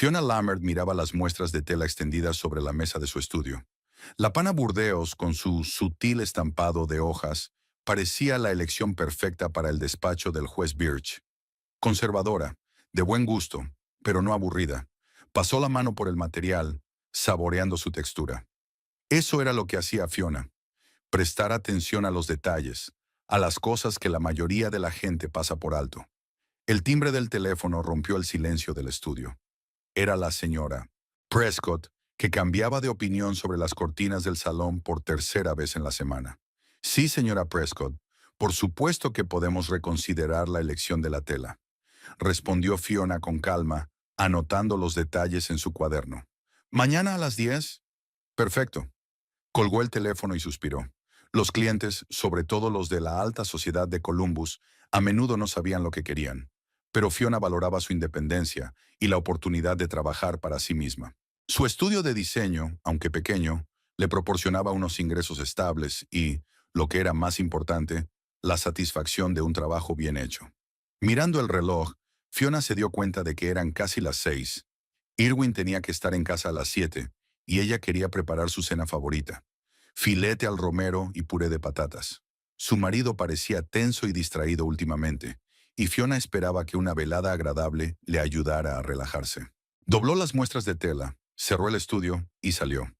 Fiona Lammert miraba las muestras de tela extendidas sobre la mesa de su estudio. La pana Burdeos, con su sutil estampado de hojas, parecía la elección perfecta para el despacho del juez Birch. Conservadora, de buen gusto, pero no aburrida. Pasó la mano por el material, saboreando su textura. Eso era lo que hacía Fiona: prestar atención a los detalles, a las cosas que la mayoría de la gente pasa por alto. El timbre del teléfono rompió el silencio del estudio. Era la señora Prescott, que cambiaba de opinión sobre las cortinas del salón por tercera vez en la semana. Sí, señora Prescott, por supuesto que podemos reconsiderar la elección de la tela, respondió Fiona con calma, anotando los detalles en su cuaderno. ¿Mañana a las 10? Perfecto. Colgó el teléfono y suspiró. Los clientes, sobre todo los de la alta sociedad de Columbus, a menudo no sabían lo que querían, pero Fiona valoraba su independencia y la oportunidad de trabajar para sí misma. Su estudio de diseño, aunque pequeño, le proporcionaba unos ingresos estables y, lo que era más importante, la satisfacción de un trabajo bien hecho. Mirando el reloj, Fiona se dio cuenta de que eran casi las 6. Irwin tenía que estar en casa a las 7, y ella quería preparar su cena favorita: filete al romero y puré de patatas. Su marido parecía tenso y distraído últimamente, y Fiona esperaba que una velada agradable le ayudara a relajarse. Dobló las muestras de tela, cerró el estudio y salió.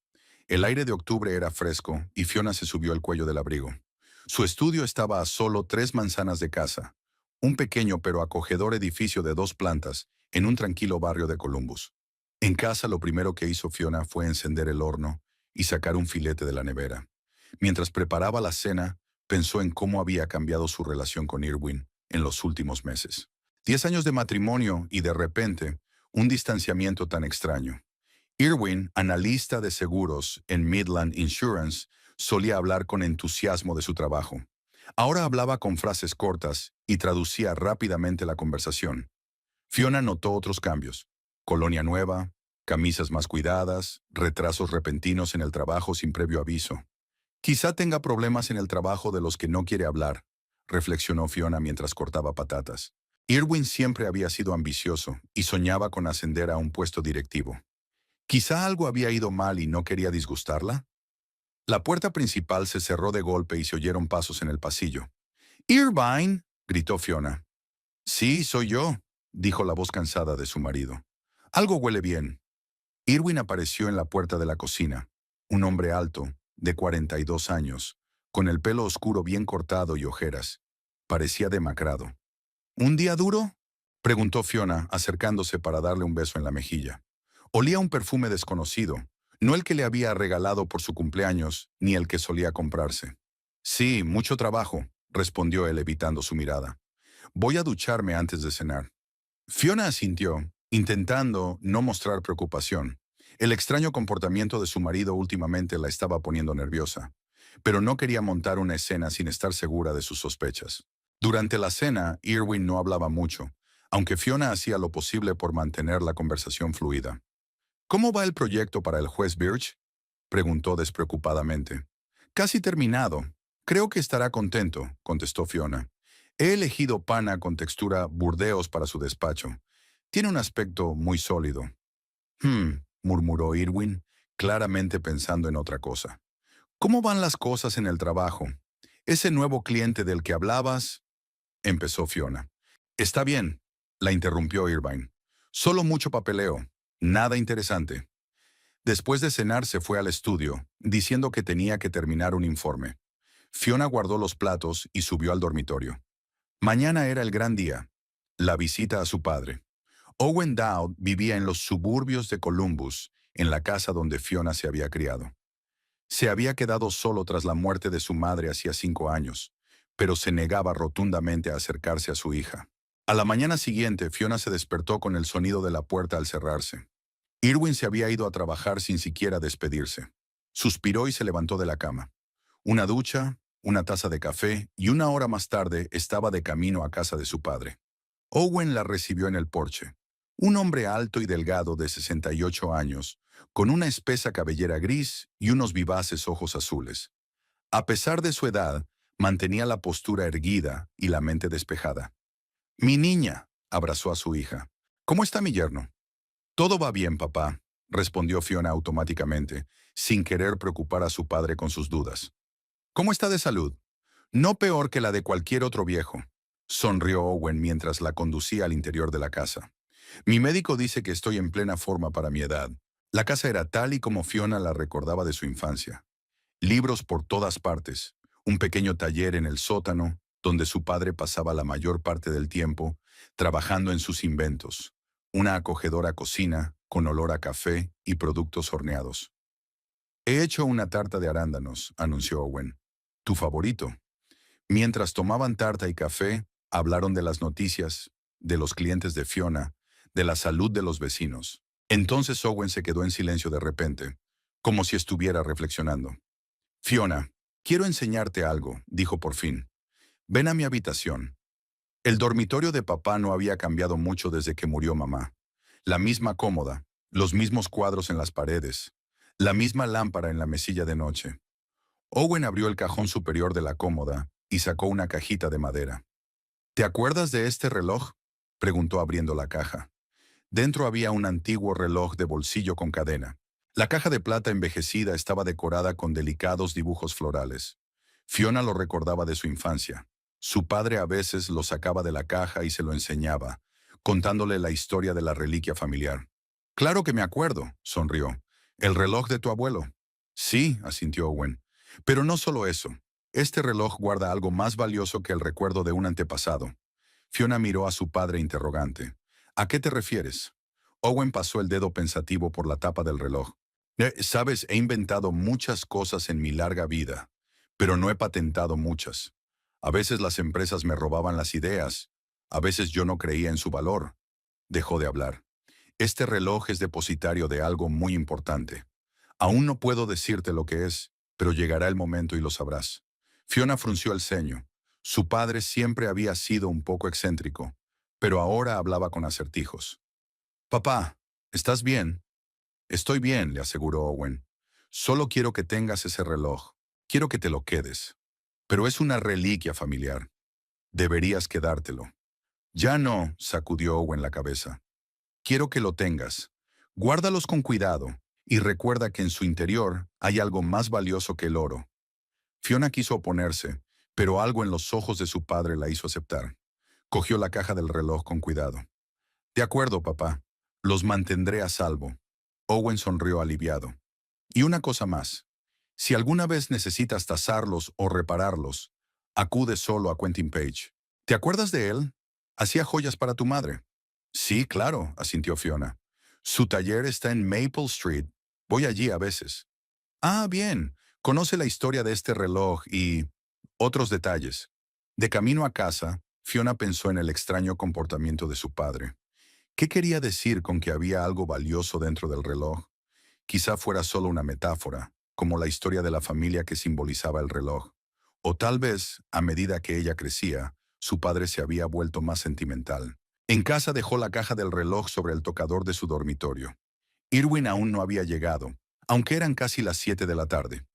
El aire de octubre era fresco y Fiona se subió al cuello del abrigo. Su estudio estaba a solo 3 manzanas de casa, un pequeño pero acogedor edificio de 2 plantas en un tranquilo barrio de Columbus. En casa, lo primero que hizo Fiona fue encender el horno y sacar un filete de la nevera. Mientras preparaba la cena, pensó en cómo había cambiado su relación con Irwin en los últimos meses. 10 años de matrimonio y, de repente, un distanciamiento tan extraño. Irwin, analista de seguros en Midland Insurance, solía hablar con entusiasmo de su trabajo. Ahora hablaba con frases cortas y traducía rápidamente la conversación. Fiona notó otros cambios: colonia nueva, camisas más cuidadas, retrasos repentinos en el trabajo sin previo aviso. Quizá tenga problemas en el trabajo de los que no quiere hablar, reflexionó Fiona mientras cortaba patatas. Irwin siempre había sido ambicioso y soñaba con ascender a un puesto directivo. Quizá algo había ido mal y no quería disgustarla. La puerta principal se cerró de golpe y se oyeron pasos en el pasillo. «Irvine», gritó Fiona. «Sí, soy yo», dijo la voz cansada de su marido. «Algo huele bien». Irwin apareció en la puerta de la cocina, un hombre alto, de 42 años, con el pelo oscuro bien cortado y ojeras. Parecía demacrado. «¿Un día duro?», preguntó Fiona, acercándose para darle un beso en la mejilla. Olía un perfume desconocido, no el que le había regalado por su cumpleaños, ni el que solía comprarse. «Sí, mucho trabajo», respondió él evitando su mirada. «Voy a ducharme antes de cenar». Fiona asintió, intentando no mostrar preocupación. El extraño comportamiento de su marido últimamente la estaba poniendo nerviosa, pero no quería montar una escena sin estar segura de sus sospechas. Durante la cena, Irwin no hablaba mucho, aunque Fiona hacía lo posible por mantener la conversación fluida. «¿Cómo va el proyecto para el juez Birch?», preguntó despreocupadamente. «Casi terminado. Creo que estará contento», contestó Fiona. «He elegido pana con textura Burdeos para su despacho. Tiene un aspecto muy sólido». Murmuró Irwin, claramente pensando en otra cosa. «¿Cómo van las cosas en el trabajo? Ese nuevo cliente del que hablabas», empezó Fiona. «Está bien», la interrumpió Irvine. «Solo mucho papeleo. Nada interesante». Después de cenar se fue al estudio, diciendo que tenía que terminar un informe. Fiona guardó los platos y subió al dormitorio. Mañana era el gran día: la visita a su padre. Owen Dowd vivía en los suburbios de Columbus, en la casa donde Fiona se había criado. Se había quedado solo tras la muerte de su madre hacía 5 años, pero se negaba rotundamente a acercarse a su hija. A la mañana siguiente, Fiona se despertó con el sonido de la puerta al cerrarse. Irwin se había ido a trabajar sin siquiera despedirse. Suspiró y se levantó de la cama. Una ducha, una taza de café, y 1 hora más tarde estaba de camino a casa de su padre. Owen la recibió en el porche. Un hombre alto y delgado de 68 años, con una espesa cabellera gris y unos vivaces ojos azules. A pesar de su edad, mantenía la postura erguida y la mente despejada. «Mi niña», abrazó a su hija. «¿Cómo está mi yerno?». Todo va bien, papá, respondió Fiona automáticamente, sin querer preocupar a su padre con sus dudas. ¿Cómo está de salud? No peor que la de cualquier otro viejo, sonrió Owen mientras la conducía al interior de la casa. Mi médico dice que estoy en plena forma para mi edad. La casa era tal y como Fiona la recordaba de su infancia. Libros por todas partes, un pequeño taller en el sótano, donde su padre pasaba la mayor parte del tiempo trabajando en sus inventos, una acogedora cocina con olor a café y productos horneados. He hecho una tarta de arándanos, anunció Owen. Tu favorito. Mientras tomaban tarta y café, hablaron de las noticias, de los clientes de Fiona, de la salud de los vecinos. Entonces Owen se quedó en silencio de repente, como si estuviera reflexionando. Fiona, quiero enseñarte algo, dijo por fin. Ven a mi habitación. El dormitorio de papá no había cambiado mucho desde que murió mamá. La misma cómoda, los mismos cuadros en las paredes, la misma lámpara en la mesilla de noche. Owen abrió el cajón superior de la cómoda y sacó una cajita de madera. ¿Te acuerdas de este reloj?, preguntó abriendo la caja. Dentro había un antiguo reloj de bolsillo con cadena. La caja de plata envejecida estaba decorada con delicados dibujos florales. Fiona lo recordaba de su infancia. Su padre a veces lo sacaba de la caja y se lo enseñaba, contándole la historia de la reliquia familiar. Claro que me acuerdo, sonrió. ¿El reloj de tu abuelo? Sí, asintió Owen. Pero no solo eso. Este reloj guarda algo más valioso que el recuerdo de un antepasado. Fiona miró a su padre interrogante. ¿A qué te refieres? Owen pasó el dedo pensativo por la tapa del reloj. Sabes, he inventado muchas cosas en mi larga vida, pero no he patentado muchas. A veces las empresas me robaban las ideas, a veces yo no creía en su valor. Dejó de hablar. Este reloj es depositario de algo muy importante. Aún no puedo decirte lo que es, pero llegará el momento y lo sabrás. Fiona frunció el ceño. Su padre siempre había sido un poco excéntrico, pero ahora hablaba con acertijos. Papá, ¿estás bien? Estoy bien, le aseguró Owen. Solo quiero que tengas ese reloj. Quiero que te lo quedes. Pero es una reliquia familiar. Deberías quedártelo. Ya no, sacudió Owen la cabeza. Quiero que lo tengas. Guárdalos con cuidado y recuerda que en su interior hay algo más valioso que el oro. Fiona quiso oponerse, pero algo en los ojos de su padre la hizo aceptar. Cogió la caja del reloj con cuidado. De acuerdo, papá. Los mantendré a salvo. Owen sonrió aliviado. Y una cosa más. Si alguna vez necesitas tasarlos o repararlos, acude solo a Quentin Page. ¿Te acuerdas de él? Hacía joyas para tu madre. Sí, claro, asintió Fiona. Su taller está en Maple Street. Voy allí a veces. Ah, bien. Conoce la historia de este reloj y otros detalles. De camino a casa, Fiona pensó en el extraño comportamiento de su padre. ¿Qué quería decir con que había algo valioso dentro del reloj? Quizá fuera solo una metáfora, como la historia de la familia que simbolizaba el reloj. O tal vez, a medida que ella crecía, su padre se había vuelto más sentimental. En casa dejó la caja del reloj sobre el tocador de su dormitorio. Irwin aún no había llegado, aunque eran casi las 7 de la tarde.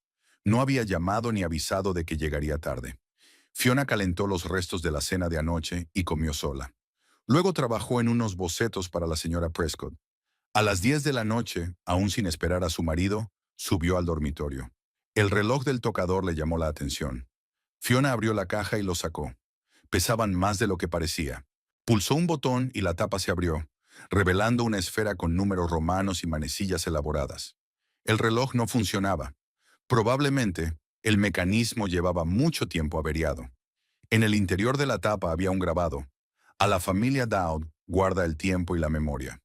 No había llamado ni avisado de que llegaría tarde. Fiona calentó los restos de la cena de anoche y comió sola. Luego trabajó en unos bocetos para la señora Prescott. A las 10 de la noche, aún sin esperar a su marido, subió al dormitorio. El reloj del tocador le llamó la atención. Fiona abrió la caja y lo sacó. Pesaban más de lo que parecía. Pulsó un botón y la tapa se abrió, revelando una esfera con números romanos y manecillas elaboradas. El reloj no funcionaba. Probablemente, el mecanismo llevaba mucho tiempo averiado. En el interior de la tapa había un grabado. A la familia Dowd guarda el tiempo y la memoria.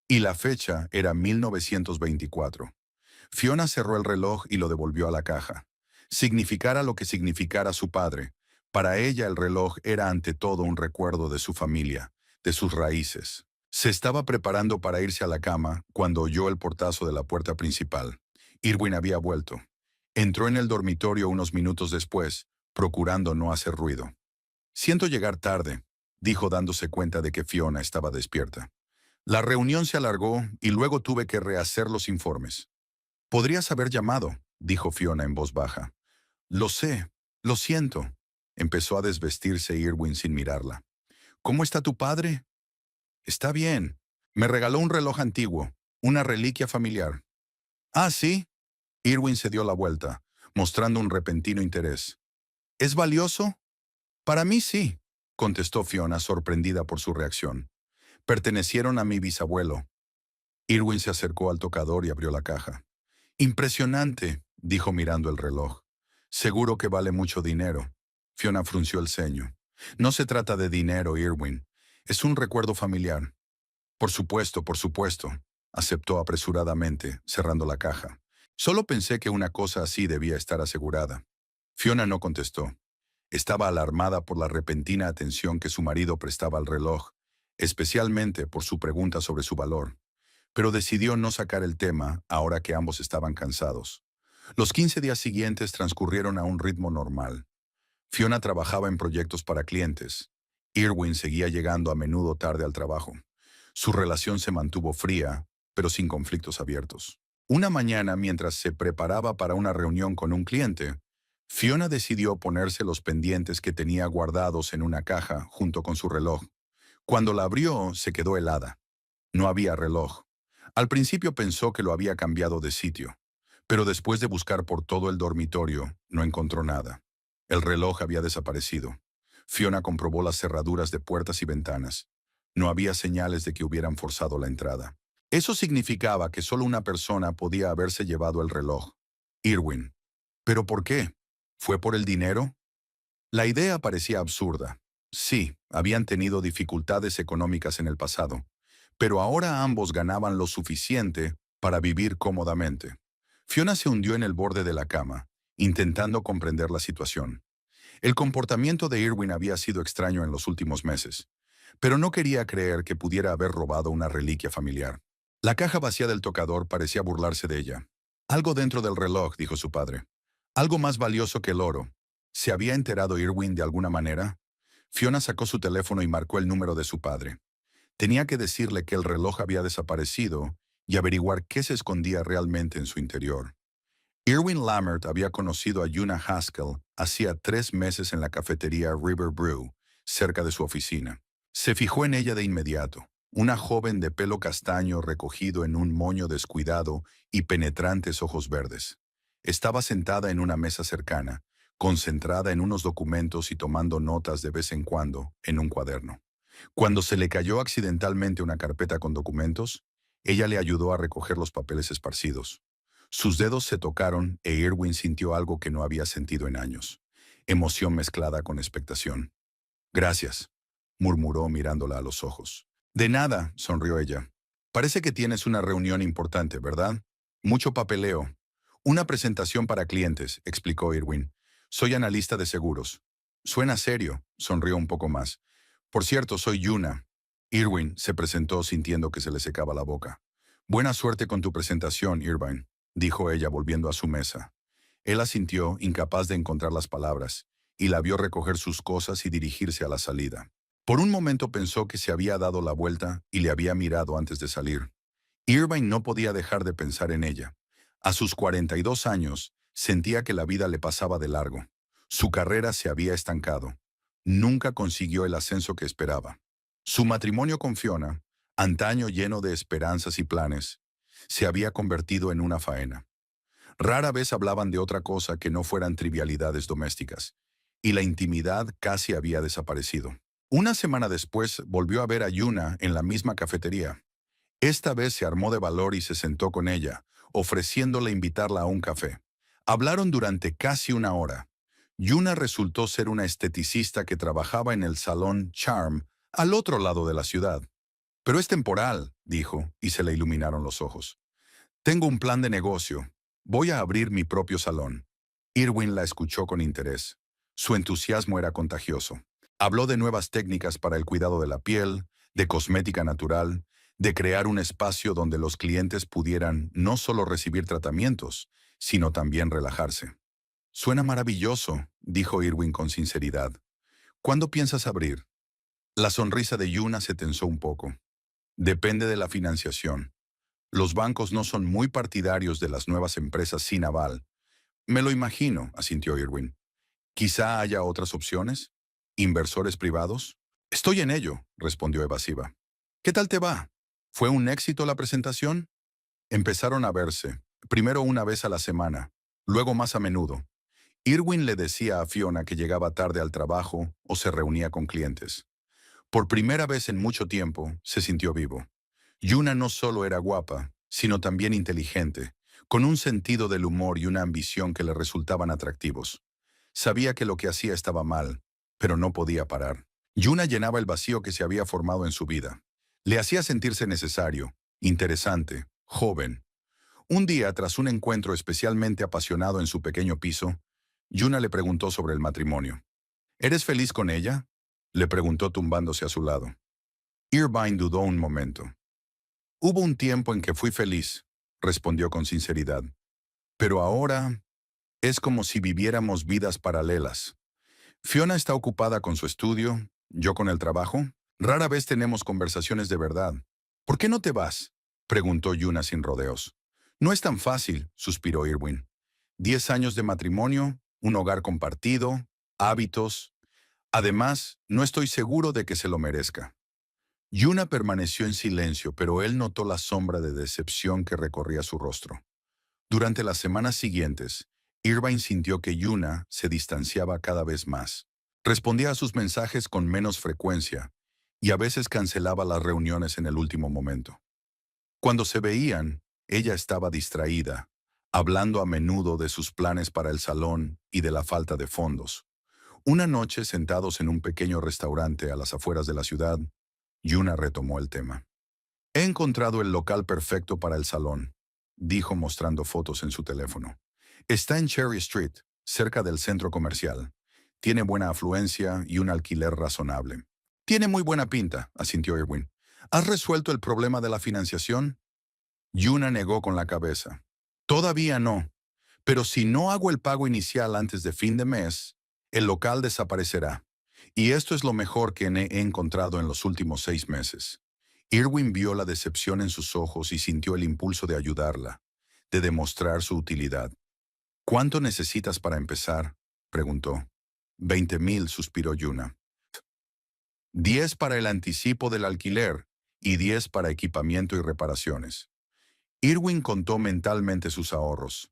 Y la fecha era 1924. Fiona cerró el reloj y lo devolvió a la caja. Significara lo que significara su padre, para ella el reloj era ante todo un recuerdo de su familia, de sus raíces. Se estaba preparando para irse a la cama cuando oyó el portazo de la puerta principal. Irwin había vuelto. Entró en el dormitorio unos minutos después, procurando no hacer ruido. Siento llegar tarde, dijo dándose cuenta de que Fiona estaba despierta. La reunión se alargó y luego tuve que rehacer los informes. Podrías haber llamado, dijo Fiona en voz baja. Lo sé, lo siento. Empezó a desvestirse Irwin sin mirarla. ¿Cómo está tu padre? Está bien. Me regaló un reloj antiguo, una reliquia familiar. Ah, sí. Irwin se dio la vuelta, mostrando un repentino interés. ¿Es valioso? Para mí sí, contestó Fiona, sorprendida por su reacción. Pertenecieron a mi bisabuelo. Irwin se acercó al tocador y abrió la caja. Impresionante, dijo mirando el reloj. Seguro que vale mucho dinero. Fiona frunció el ceño. No se trata de dinero, Irwin. Es un recuerdo familiar. Por supuesto, aceptó apresuradamente, cerrando la caja. Solo pensé que una cosa así debía estar asegurada. Fiona no contestó. Estaba alarmada por la repentina atención que su marido prestaba al reloj, especialmente por su pregunta sobre su valor, pero decidió no sacar el tema ahora que ambos estaban cansados. Los 15 días siguientes transcurrieron a un ritmo normal. Fiona trabajaba en proyectos para clientes. Irwin seguía llegando a menudo tarde al trabajo. Su relación se mantuvo fría, pero sin conflictos abiertos. Una mañana, mientras se preparaba para una reunión con un cliente, Fiona decidió ponerse los pendientes que tenía guardados en una caja junto con su reloj. Cuando la abrió, se quedó helada. No había reloj. Al principio pensó que lo había cambiado de sitio, pero después de buscar por todo el dormitorio, no encontró nada. El reloj había desaparecido. Fiona comprobó las cerraduras de puertas y ventanas. No había señales de que hubieran forzado la entrada. Eso significaba que solo una persona podía haberse llevado el reloj. Irwin. ¿Pero por qué? ¿Fue por el dinero? La idea parecía absurda. Sí, habían tenido dificultades económicas en el pasado, pero ahora ambos ganaban lo suficiente para vivir cómodamente. Fiona se hundió en el borde de la cama, intentando comprender la situación. El comportamiento de Irwin había sido extraño en los últimos meses, pero no quería creer que pudiera haber robado una reliquia familiar. La caja vacía del tocador parecía burlarse de ella. Algo dentro del reloj, dijo su padre. Algo más valioso que el oro. ¿Se había enterado Irwin de alguna manera? Fiona sacó su teléfono y marcó el número de su padre. Tenía que decirle que el reloj había desaparecido y averiguar qué se escondía realmente en su interior. Irwin Lammert había conocido a Yuna Haskell hacía 3 meses en la cafetería River Brew, cerca de su oficina. Se fijó en ella de inmediato, una joven de pelo castaño recogido en un moño descuidado y penetrantes ojos verdes. Estaba sentada en una mesa cercana, concentrada en unos documentos y tomando notas de vez en cuando en un cuaderno. Cuando se le cayó accidentalmente una carpeta con documentos, ella le ayudó a recoger los papeles esparcidos. Sus dedos se tocaron e Irwin sintió algo que no había sentido en años, emoción mezclada con expectación. Gracias, murmuró mirándola a los ojos. De nada, sonrió ella. Parece que tienes una reunión importante, ¿verdad? Mucho papeleo. Una presentación para clientes, explicó Irwin. Soy analista de seguros. Suena serio, sonrió un poco más. Por cierto, soy Yuna. Irwin se presentó sintiendo que se le secaba la boca. Buena suerte con tu presentación, Irvine, dijo ella volviendo a su mesa. Él asintió, incapaz de encontrar las palabras, y la vio recoger sus cosas y dirigirse a la salida. Por un momento pensó que se había dado la vuelta y le había mirado antes de salir. Irvine no podía dejar de pensar en ella. A sus 42 años, sentía que la vida le pasaba de largo. Su carrera se había estancado. Nunca consiguió el ascenso que esperaba. Su matrimonio con Fiona, antaño lleno de esperanzas y planes, se había convertido en una faena. Rara vez hablaban de otra cosa que no fueran trivialidades domésticas, y la intimidad casi había desaparecido. Una semana después volvió a ver a Yuna en la misma cafetería. Esta vez se armó de valor y se sentó con ella, ofreciéndole invitarla a un café. Hablaron durante casi una hora. Yuna resultó ser una esteticista que trabajaba en el salón Charm, al otro lado de la ciudad. Pero es temporal, dijo, y se le iluminaron los ojos. Tengo un plan de negocio. Voy a abrir mi propio salón. Irwin la escuchó con interés. Su entusiasmo era contagioso. Habló de nuevas técnicas para el cuidado de la piel, de cosmética natural, de crear un espacio donde los clientes pudieran no solo recibir tratamientos, sino también relajarse. Suena maravilloso, dijo Irwin con sinceridad. ¿Cuándo piensas abrir? La sonrisa de Yuna se tensó un poco. Depende de la financiación. Los bancos no son muy partidarios de las nuevas empresas sin aval. Me lo imagino, asintió Irwin. Quizá haya otras opciones. ¿Inversores privados? Estoy en ello, respondió evasiva. ¿Qué tal te va? ¿Fue un éxito la presentación? Empezaron a verse, primero una vez a la semana, luego más a menudo. Irwin le decía a Fiona que llegaba tarde al trabajo o se reunía con clientes. Por primera vez en mucho tiempo, se sintió vivo. Yuna no solo era guapa, sino también inteligente, con un sentido del humor y una ambición que le resultaban atractivos. Sabía que lo que hacía estaba mal, pero no podía parar. Yuna llenaba el vacío que se había formado en su vida. Le hacía sentirse necesario, interesante, joven. Un día, tras un encuentro especialmente apasionado en su pequeño piso, Yuna le preguntó sobre el matrimonio. ¿Eres feliz con ella? Le preguntó tumbándose a su lado. Irvine dudó un momento. Hubo un tiempo en que fui feliz, respondió con sinceridad. Pero ahora es como si viviéramos vidas paralelas. Fiona está ocupada con su estudio, yo con el trabajo. Rara vez tenemos conversaciones de verdad. ¿Por qué no te vas? Preguntó Yuna sin rodeos. No es tan fácil, suspiró Irwin. 10 años de matrimonio, un hogar compartido, hábitos. Además, no estoy seguro de que se lo merezca. Yuna permaneció en silencio, pero él notó la sombra de decepción que recorría su rostro. Durante las semanas siguientes, Irvine sintió que Yuna se distanciaba cada vez más. Respondía a sus mensajes con menos frecuencia y a veces cancelaba las reuniones en el último momento. Cuando se veían, ella estaba distraída, hablando a menudo de sus planes para el salón y de la falta de fondos. Una noche, sentados en un pequeño restaurante a las afueras de la ciudad, Yuna retomó el tema. He encontrado el local perfecto para el salón, dijo mostrando fotos en su teléfono. Está en Cherry Street, cerca del centro comercial. Tiene buena afluencia y un alquiler razonable. Tiene muy buena pinta, asintió Irwin. ¿Has resuelto el problema de la financiación? Yuna negó con la cabeza. Todavía no, pero si no hago el pago inicial antes de fin de mes, el local desaparecerá. Y esto es lo mejor que he encontrado en los últimos 6 meses. Irwin vio la decepción en sus ojos y sintió el impulso de ayudarla, de demostrar su utilidad. ¿Cuánto necesitas para empezar? Preguntó. 20,000, suspiró Yuna. 10 para el anticipo del alquiler y 10 para equipamiento y reparaciones. Irwin contó mentalmente sus ahorros.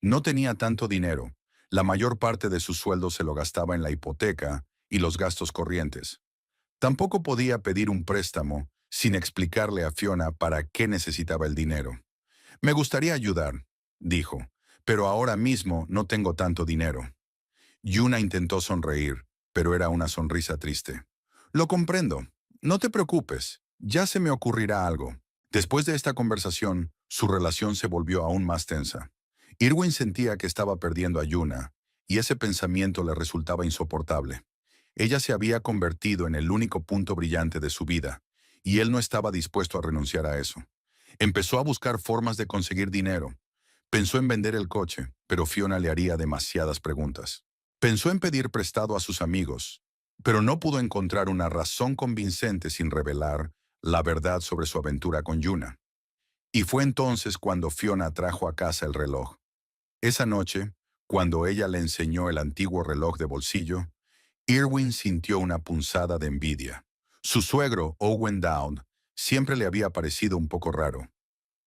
No tenía tanto dinero. La mayor parte de su sueldo se lo gastaba en la hipoteca y los gastos corrientes. Tampoco podía pedir un préstamo sin explicarle a Fiona para qué necesitaba el dinero. Me gustaría ayudar, dijo, pero ahora mismo no tengo tanto dinero. Yuna intentó sonreír, pero era una sonrisa triste. Lo comprendo. No te preocupes. Ya se me ocurrirá algo. Después de esta conversación, su relación se volvió aún más tensa. Irwin sentía que estaba perdiendo a Yuna, y ese pensamiento le resultaba insoportable. Ella se había convertido en el único punto brillante de su vida, y él no estaba dispuesto a renunciar a eso. Empezó a buscar formas de conseguir dinero. Pensó en vender el coche, pero Fiona le haría demasiadas preguntas. Pensó en pedir prestado a sus amigos, pero no pudo encontrar una razón convincente sin revelar la verdad sobre su aventura con Yuna. Y fue entonces cuando Fiona trajo a casa el reloj. Esa noche, cuando ella le enseñó el antiguo reloj de bolsillo, Irwin sintió una punzada de envidia. Su suegro, Owen Dowd, siempre le había parecido un poco raro.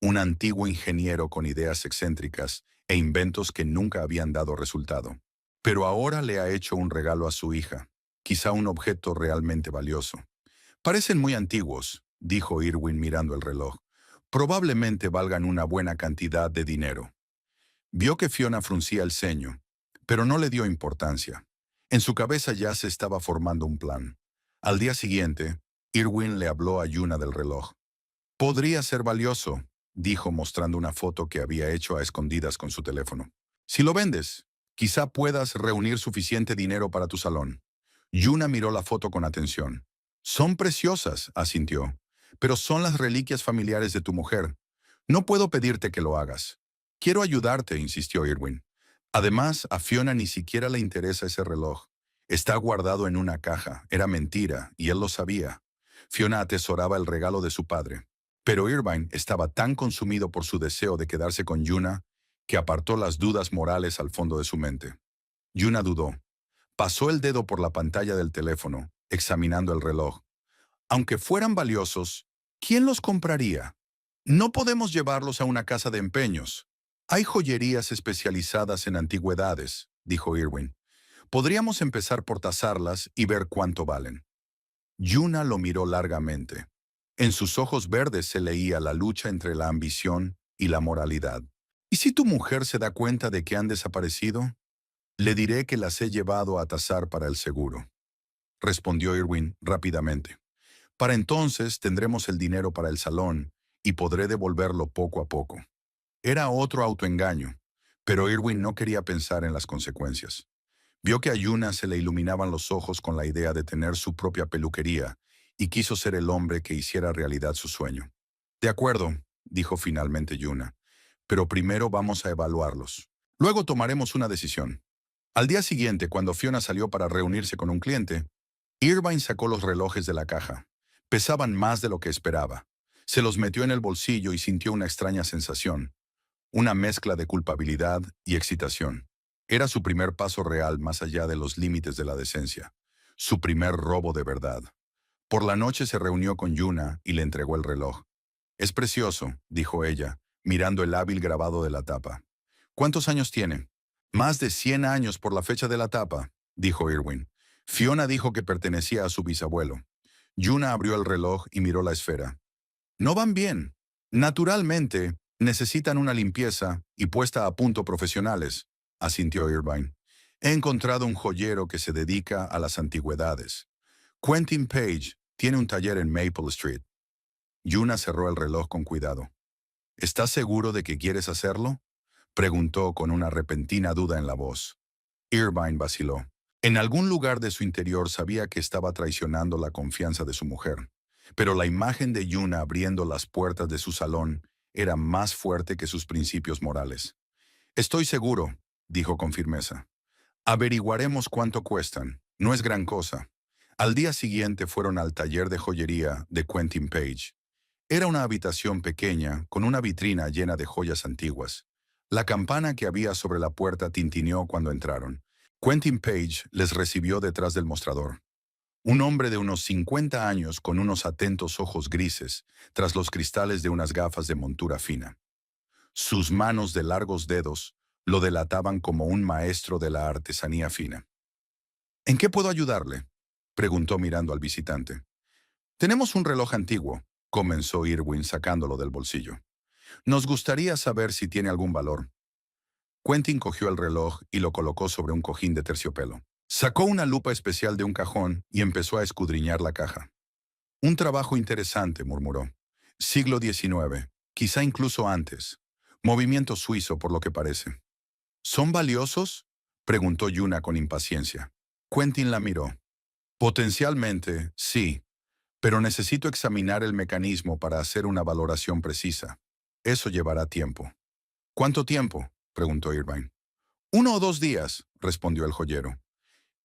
Un antiguo ingeniero con ideas excéntricas e inventos que nunca habían dado resultado. Pero ahora le ha hecho un regalo a su hija, quizá un objeto realmente valioso. Parecen muy antiguos, dijo Irwin mirando el reloj. Probablemente valgan una buena cantidad de dinero. Vio que Fiona fruncía el ceño, pero no le dio importancia. En su cabeza ya se estaba formando un plan. Al día siguiente, Irwin le habló a Yuna del reloj. Podría ser valioso, dijo mostrando una foto que había hecho a escondidas con su teléfono. Si lo vendes, quizá puedas reunir suficiente dinero para tu salón. Yuna miró la foto con atención. Son preciosas, asintió, pero son las reliquias familiares de tu mujer. No puedo pedirte que lo hagas. Quiero ayudarte, insistió Irwin. Además, a Fiona ni siquiera le interesa ese reloj. Está guardado en una caja. Era mentira, y él lo sabía. Fiona atesoraba el regalo de su padre. Pero Irvine estaba tan consumido por su deseo de quedarse con Yuna que apartó las dudas morales al fondo de su mente. Yuna dudó. Pasó el dedo por la pantalla del teléfono, examinando el reloj. Aunque fueran valiosos, ¿Quién los compraría? No podemos llevarlos a una casa de empeños. Hay joyerías especializadas en antigüedades, dijo Irwin. Podríamos empezar por tasarlas y ver cuánto valen. Yuna lo miró largamente. En sus ojos verdes se leía la lucha entre la ambición y la moralidad. ¿Y si tu mujer se da cuenta de que han desaparecido? Le diré que las he llevado a tasar para el seguro, respondió Irwin rápidamente. Para entonces tendremos el dinero para el salón y podré devolverlo poco a poco. Era otro autoengaño, pero Irwin no quería pensar en las consecuencias. Vio que a Yuna se le iluminaban los ojos con la idea de tener su propia peluquería y quiso ser el hombre que hiciera realidad su sueño. De acuerdo, dijo finalmente Yuna, pero primero vamos a evaluarlos. Luego tomaremos una decisión. Al día siguiente, cuando Fiona salió para reunirse con un cliente, Irvine sacó los relojes de la caja. Pesaban más de lo que esperaba. Se los metió en el bolsillo y sintió una extraña sensación, una mezcla de culpabilidad y excitación. Era su primer paso real más allá de los límites de la decencia. Su primer robo de verdad. Por la noche se reunió con Yuna y le entregó el reloj. «Es precioso», dijo ella, mirando el hábil grabado de la tapa. «¿Cuántos años tiene?» «Más de 100 años por la fecha de la tapa», dijo Irwin. Fiona dijo que pertenecía a su bisabuelo. Yuna abrió el reloj y miró la esfera. «No van bien. Naturalmente, necesitan una limpieza y puesta a punto profesionales», asintió Irvine. «He encontrado un joyero que se dedica a las antigüedades. Quentin Page tiene un taller en Maple Street». Yuna cerró el reloj con cuidado. «¿Estás seguro de que quieres hacerlo?», preguntó con una repentina duda en la voz. Irvine vaciló. En algún lugar de su interior sabía que estaba traicionando la confianza de su mujer, pero la imagen de Yuna abriendo las puertas de su salón era más fuerte que sus principios morales. «Estoy seguro», dijo con firmeza. «Averiguaremos cuánto cuestan. No es gran cosa». Al día siguiente fueron al taller de joyería de Quentin Page. Era una habitación pequeña, con una vitrina llena de joyas antiguas. La campana que había sobre la puerta tintineó cuando entraron. Quentin Page les recibió detrás del mostrador. Un hombre de unos 50 años con unos atentos ojos grises, tras los cristales de unas gafas de montura fina. Sus manos de largos dedos lo delataban como un maestro de la artesanía fina. «¿En qué puedo ayudarle?», preguntó mirando al visitante. «Tenemos un reloj antiguo», comenzó Irwin sacándolo del bolsillo. «Nos gustaría saber si tiene algún valor». Quentin cogió el reloj y lo colocó sobre un cojín de terciopelo. Sacó una lupa especial de un cajón y empezó a escudriñar la caja. «Un trabajo interesante», murmuró. «Siglo XIX, quizá incluso antes. Movimiento suizo, por lo que parece». «¿Son valiosos?», preguntó Yuna con impaciencia. Quentin la miró. «Potencialmente, sí, pero necesito examinar el mecanismo para hacer una valoración precisa. Eso llevará tiempo». «¿Cuánto tiempo?», preguntó Irvine. «1 o 2 días», respondió el joyero.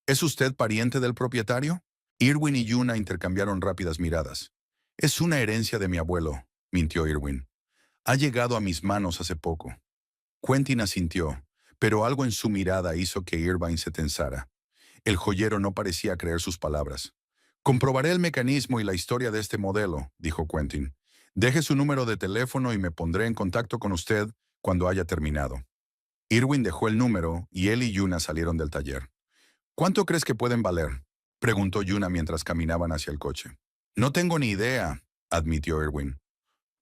«¿Es usted pariente del propietario?». Irwin y Yuna intercambiaron rápidas miradas. «Es una herencia de mi abuelo», mintió Irwin. «Ha llegado a mis manos hace poco». Quentin asintió, pero algo en su mirada hizo que Irvine se tensara. El joyero no parecía creer sus palabras. «Comprobaré el mecanismo y la historia de este modelo», dijo Quentin. «Deje su número de teléfono y me pondré en contacto con usted cuando haya terminado». Irwin dejó el número y él y Yuna salieron del taller. «¿Cuánto crees que pueden valer?», preguntó Yuna mientras caminaban hacia el coche. «No tengo ni idea», admitió Irwin.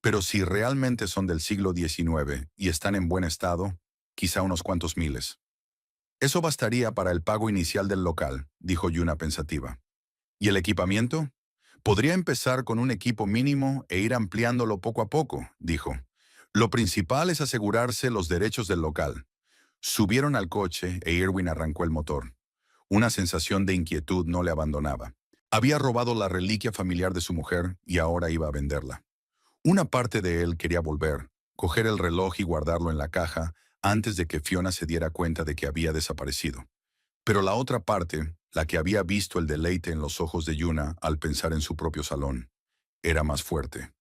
«Pero si realmente son del siglo XIX y están en buen estado, quizá unos cuantos miles». «Eso bastaría para el pago inicial del local», dijo Yuna pensativa. «¿Y el equipamiento?». «Podría empezar con un equipo mínimo e ir ampliándolo poco a poco», dijo. «Lo principal es asegurarse los derechos del local». Subieron al coche e Irwin arrancó el motor. Una sensación de inquietud no le abandonaba. Había robado la reliquia familiar de su mujer y ahora iba a venderla. Una parte de él quería volver, coger el reloj y guardarlo en la caja antes de que Fiona se diera cuenta de que había desaparecido. Pero la otra parte, la que había visto el deleite en los ojos de Yuna al pensar en su propio salón, era más fuerte.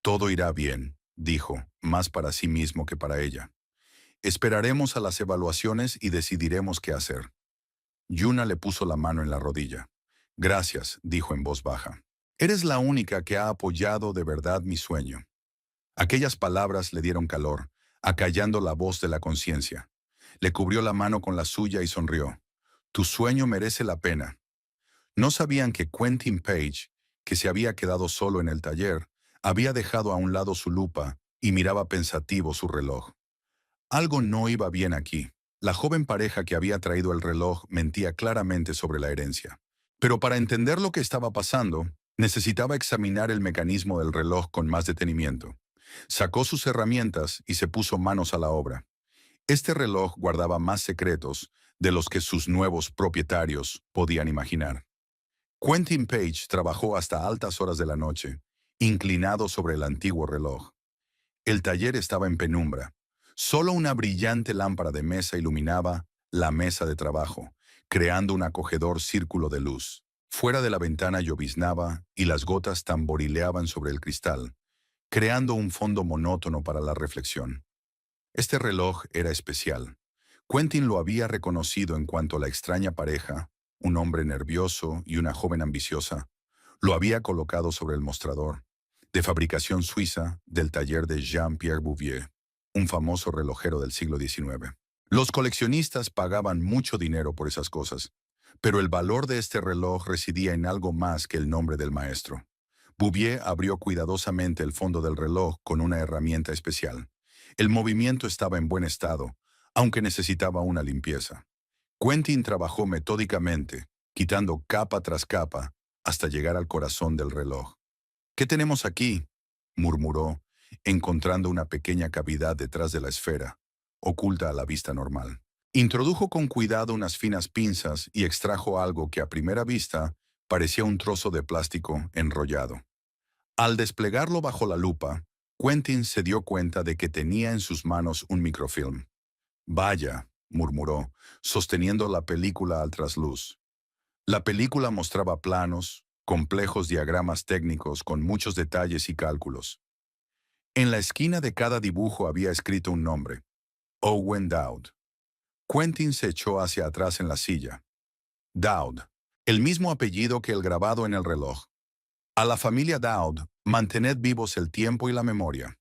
«Todo irá bien», dijo, más para sí mismo que para ella. «Esperaremos a las evaluaciones y decidiremos qué hacer». Yuna le puso la mano en la rodilla. «Gracias», dijo en voz baja. Eres la única que ha apoyado de verdad mi sueño. Aquellas palabras le dieron calor, acallando la voz de la conciencia. Le cubrió la mano con la suya y sonrió. Tu sueño merece la pena. No sabían que Quentin Page, que se había quedado solo en el taller, había dejado a un lado su lupa y miraba pensativo su reloj. Algo no iba bien aquí. La joven pareja que había traído el reloj mentía claramente sobre la herencia. Pero para entender lo que estaba pasando, necesitaba examinar el mecanismo del reloj con más detenimiento. Sacó sus herramientas y se puso manos a la obra. Este reloj guardaba más secretos de los que sus nuevos propietarios podían imaginar. Quentin Page trabajó hasta altas horas de la noche, inclinado sobre el antiguo reloj. El taller estaba en penumbra. Solo una brillante lámpara de mesa iluminaba la mesa de trabajo, creando un acogedor círculo de luz. Fuera de la ventana lloviznaba y las gotas tamborileaban sobre el cristal, creando un fondo monótono para la reflexión. Este reloj era especial. Quentin lo había reconocido en cuanto a la extraña pareja, un hombre nervioso y una joven ambiciosa, lo había colocado sobre el mostrador, de fabricación suiza del taller de Jean-Pierre Bouvier, un famoso relojero del siglo XIX. Los coleccionistas pagaban mucho dinero por esas cosas, pero el valor de este reloj residía en algo más que el nombre del maestro. Bouvier abrió cuidadosamente el fondo del reloj con una herramienta especial. El movimiento estaba en buen estado, aunque necesitaba una limpieza. Quentin trabajó metódicamente, quitando capa tras capa, hasta llegar al corazón del reloj. ¿Qué tenemos aquí?, murmuró, encontrando una pequeña cavidad detrás de la esfera, oculta a la vista normal. Introdujo con cuidado unas finas pinzas y extrajo algo que a primera vista parecía un trozo de plástico enrollado. Al desplegarlo bajo la lupa, Quentin se dio cuenta de que tenía en sus manos un microfilm. Vaya, murmuró, sosteniendo la película al trasluz. La película mostraba planos, complejos diagramas técnicos con muchos detalles y cálculos. En la esquina de cada dibujo había escrito un nombre: Owen Dowd. Quentin se echó hacia atrás en la silla. Dowd, el mismo apellido que el grabado en el reloj. A la familia Dowd, mantened vivos el tiempo y la memoria.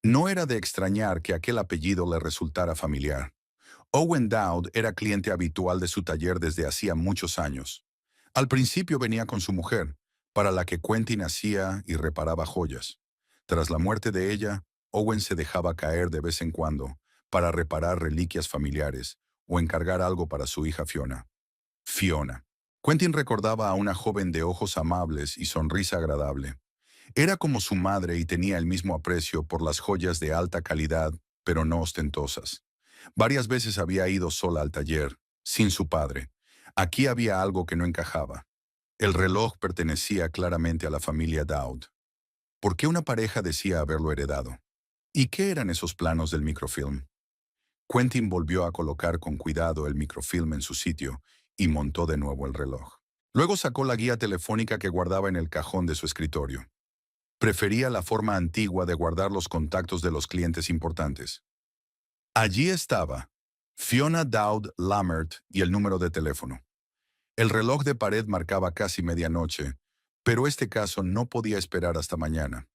No era de extrañar que aquel apellido le resultara familiar. Owen Dowd era cliente habitual de su taller desde hacía muchos años. Al principio venía con su mujer, para la que Quentin hacía y reparaba joyas. Tras la muerte de ella, Owen se dejaba caer de vez en cuando para reparar reliquias familiares o encargar algo para su hija Fiona. Fiona. Quentin recordaba a una joven de ojos amables y sonrisa agradable. Era como su madre y tenía el mismo aprecio por las joyas de alta calidad, pero no ostentosas. Varias veces había ido sola al taller, sin su padre. Aquí había algo que no encajaba. El reloj pertenecía claramente a la familia Dowd. ¿Por qué una pareja decía haberlo heredado? ¿Y qué eran esos planos del microfilm? Quentin volvió a colocar con cuidado el microfilm en su sitio y montó de nuevo el reloj. Luego sacó la guía telefónica que guardaba en el cajón de su escritorio. Prefería la forma antigua de guardar los contactos de los clientes importantes. Allí estaba, Fiona Dowd Lammert y el número de teléfono. El reloj de pared marcaba casi medianoche, pero este caso no podía esperar hasta mañana.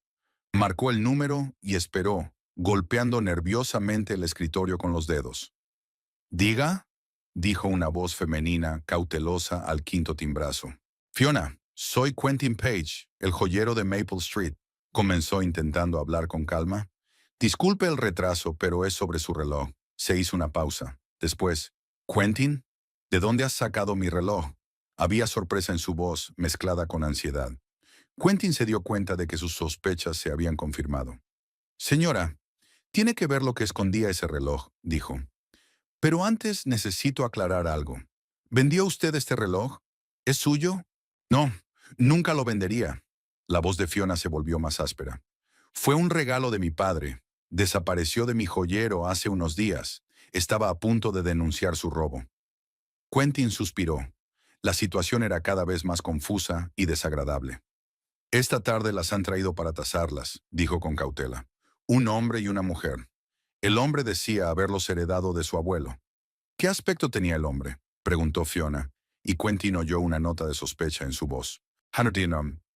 Marcó el número y esperó, golpeando nerviosamente el escritorio con los dedos. «Diga», dijo una voz femenina cautelosa al quinto timbrazo. «Fiona, soy Quentin Page, el joyero de Maple Street», comenzó intentando hablar con calma. «Disculpe el retraso, pero es sobre su reloj». Se hizo una pausa. Después, «Quentin, ¿de dónde has sacado mi reloj?». Había sorpresa en su voz, mezclada con ansiedad. Quentin se dio cuenta de que sus sospechas se habían confirmado. «Señora, tiene que ver lo que escondía ese reloj», dijo. «Pero antes necesito aclarar algo. ¿Vendió usted este reloj? ¿Es suyo?» «No, nunca lo vendería». La voz de Fiona se volvió más áspera. «Fue un regalo de mi padre. Desapareció de mi joyero hace unos días. Estaba a punto de denunciar su robo». Quentin suspiró. La situación era cada vez más confusa y desagradable. «Esta tarde las han traído para tasarlas», dijo con cautela. «Un hombre y una mujer. El hombre decía haberlos heredado de su abuelo». «¿Qué aspecto tenía el hombre?», preguntó Fiona, y Quentin oyó una nota de sospecha en su voz.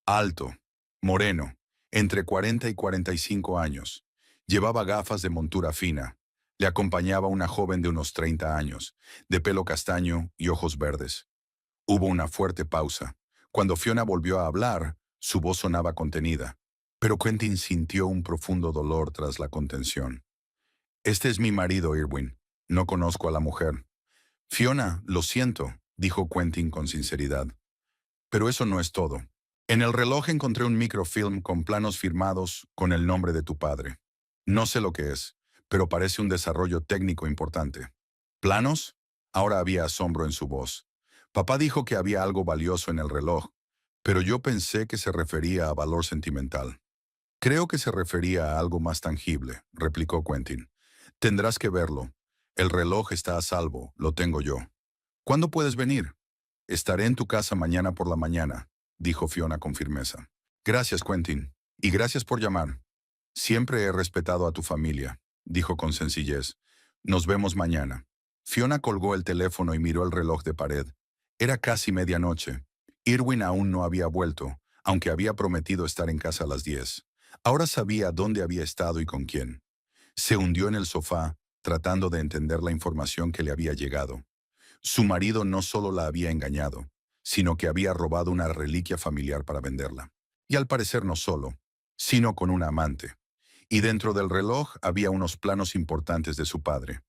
Alto, moreno, entre 40 y 45 años. Llevaba gafas de montura fina. Le acompañaba una joven de unos 30 años, de pelo castaño y ojos verdes. Hubo una fuerte pausa. Cuando Fiona volvió a hablar, su voz sonaba contenida. Pero Quentin sintió un profundo dolor tras la contención. Este es mi marido, Irwin. No conozco a la mujer. Fiona, lo siento, dijo Quentin con sinceridad. Pero eso no es todo. En el reloj encontré un microfilm con planos firmados con el nombre de tu padre. No sé lo que es, pero parece un desarrollo técnico importante. ¿Planos? Ahora había asombro en su voz. Papá dijo que había algo valioso en el reloj, pero yo pensé que se refería a valor sentimental. Creo que se refería a algo más tangible, replicó Quentin. Tendrás que verlo. El reloj está a salvo, lo tengo yo. ¿Cuándo puedes venir? Estaré en tu casa mañana por la mañana, dijo Fiona con firmeza. Gracias, Quentin, y gracias por llamar. Siempre he respetado a tu familia, dijo con sencillez. Nos vemos mañana. Fiona colgó el teléfono y miró el reloj de pared. Era casi medianoche. Irwin aún no había vuelto, aunque había prometido estar en casa a las 10. Ahora sabía dónde había estado y con quién. Se hundió en el sofá, tratando de entender la información que le había llegado. Su marido no solo la había engañado, sino que había robado una reliquia familiar para venderla. Y al parecer no solo, sino con una amante. Y dentro del reloj había unos planos importantes de su padre.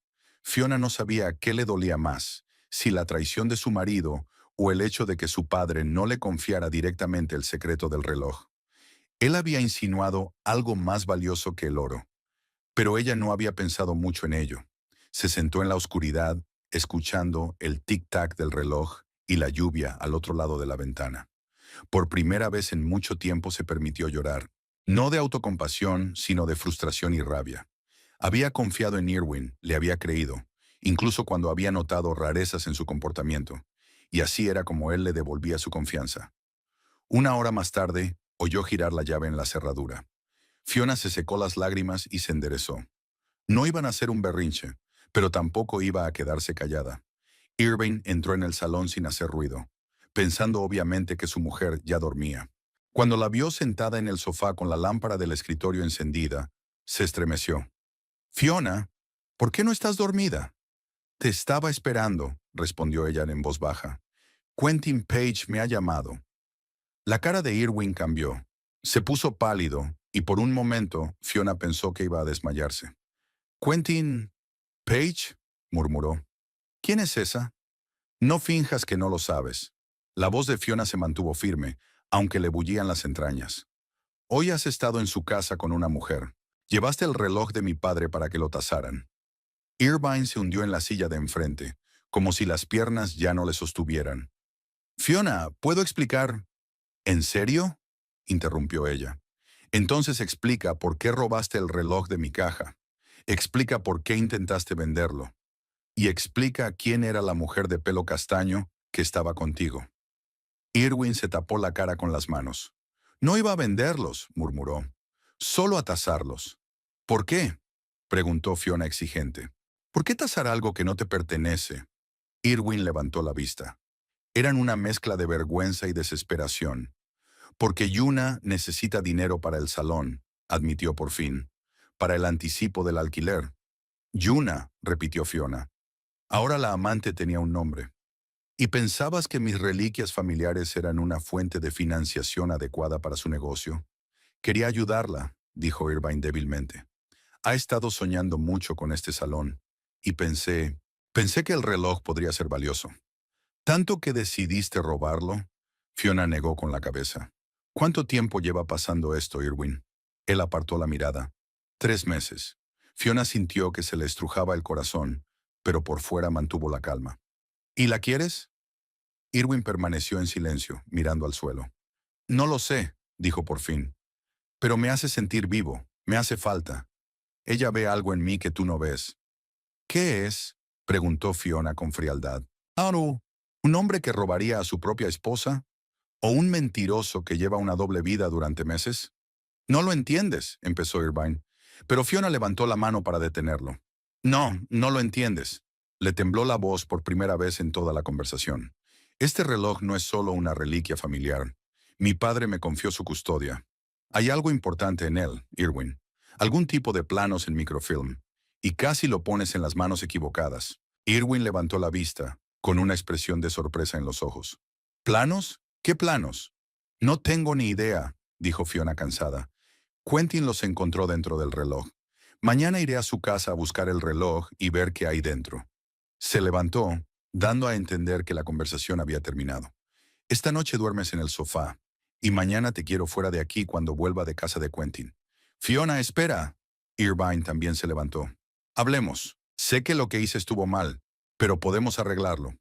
Fiona no sabía qué le dolía más, si la traición de su marido o el hecho de que su padre no le confiara directamente el secreto del reloj. Él había insinuado algo más valioso que el oro, pero ella no había pensado mucho en ello. Se sentó en la oscuridad, escuchando el tic-tac del reloj y la lluvia al otro lado de la ventana. Por primera vez en mucho tiempo se permitió llorar, no de autocompasión, sino de frustración y rabia. Había confiado en Irwin, le había creído, incluso cuando había notado rarezas en su comportamiento, y así era como él le devolvía su confianza. Una hora más tarde, oyó girar la llave en la cerradura. Fiona se secó las lágrimas y se enderezó. No iban a hacer un berrinche, pero tampoco iba a quedarse callada. Irving entró en el salón sin hacer ruido, pensando obviamente que su mujer ya dormía. Cuando la vio sentada en el sofá con la lámpara del escritorio encendida, se estremeció. «Fiona, ¿por qué no estás dormida?» «Te estaba esperando», respondió ella en voz baja. «Quentin Page me ha llamado». La cara de Irwin cambió. Se puso pálido, y por un momento Fiona pensó que iba a desmayarse. «¿Quentin Page?» murmuró. «¿Quién es esa?» «No finjas que no lo sabes». La voz de Fiona se mantuvo firme, aunque le bullían las entrañas. «Hoy has estado en su casa con una mujer. Llevaste el reloj de mi padre para que lo tasaran». Irvine se hundió en la silla de enfrente, como si las piernas ya no le sostuvieran. «Fiona, ¿puedo explicar?» «¿En serio?», interrumpió ella. «Entonces explica por qué robaste el reloj de mi caja. Explica por qué intentaste venderlo. Y explica quién era la mujer de pelo castaño que estaba contigo». Irwin se tapó la cara con las manos. «No iba a venderlos», murmuró. «Solo a tasarlos». «¿Por qué?», preguntó Fiona exigente. «¿Por qué tasar algo que no te pertenece?» Irwin levantó la vista. Eran una mezcla de vergüenza y desesperación. «Porque Yuna necesita dinero para el salón», admitió por fin. «Para el anticipo del alquiler». «Yuna», repitió Fiona. Ahora la amante tenía un nombre. «¿Y pensabas que mis reliquias familiares eran una fuente de financiación adecuada para su negocio?» «Quería ayudarla», dijo Irvine débilmente. «Ha estado soñando mucho con este salón, y pensé que el reloj podría ser valioso». «¿Tanto que decidiste robarlo?», Fiona negó con la cabeza. «¿Cuánto tiempo lleva pasando esto, Irwin?» Él apartó la mirada. 3 meses. Fiona sintió que se le estrujaba el corazón, pero por fuera mantuvo la calma. «¿Y la quieres?» Irwin permaneció en silencio, mirando al suelo. «No lo sé», dijo por fin. «Pero me hace sentir vivo, me hace falta. Ella ve algo en mí que tú no ves». «¿Qué es?», preguntó Fiona con frialdad. «Ah, no. ¿Un hombre que robaría a su propia esposa? ¿O un mentiroso que lleva una doble vida durante meses?» «No lo entiendes», empezó Irvine, pero Fiona levantó la mano para detenerlo. «No, no lo entiendes». Le tembló la voz por primera vez en toda la conversación. «Este reloj no es solo una reliquia familiar. Mi padre me confió su custodia. Hay algo importante en él, Irwin. Algún tipo de planos en microfilm. Y casi lo pones en las manos equivocadas. Irwin levantó la vista, con una expresión de sorpresa en los ojos. ¿Planos? ¿Qué planos? No tengo ni idea, dijo Fiona cansada. Quentin los encontró dentro del reloj. Mañana iré a su casa a buscar el reloj y ver qué hay dentro. Se levantó, dando a entender que la conversación había terminado. Esta noche duermes en el sofá, y mañana te quiero fuera de aquí cuando vuelva de casa de Quentin. Fiona, espera. Irvine también se levantó. Hablemos. Sé que lo que hice estuvo mal, pero podemos arreglarlo.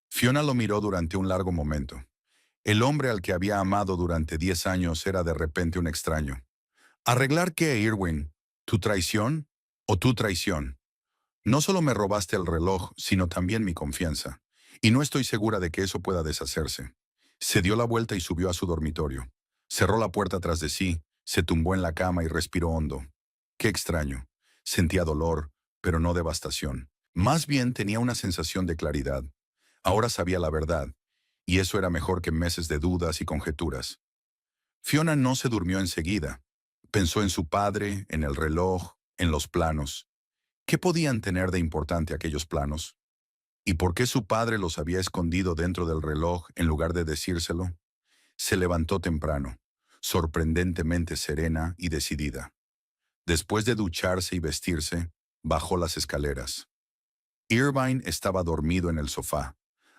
Fiona lo miró durante un largo momento. El hombre al que había amado durante 10 años era de repente un extraño. ¿Arreglar qué, Irwin? ¿Tu traición o tu traición? No solo me robaste el reloj, sino también mi confianza. Y no estoy segura de que eso pueda deshacerse. Se dio la vuelta y subió a su dormitorio. Cerró la puerta tras de sí, se tumbó en la cama y respiró hondo. Qué extraño. Sentía dolor, pero no devastación. Más bien tenía una sensación de claridad. Ahora sabía la verdad, y eso era mejor que meses de dudas y conjeturas. Fiona no se durmió enseguida. Pensó en su padre, en el reloj, en los planos. ¿Qué podían tener de importante aquellos planos? ¿Y por qué su padre los había escondido dentro del reloj en lugar de decírselo? Se levantó temprano, sorprendentemente serena y decidida. Después de ducharse y vestirse, bajó las escaleras. Irvine estaba dormido en el sofá,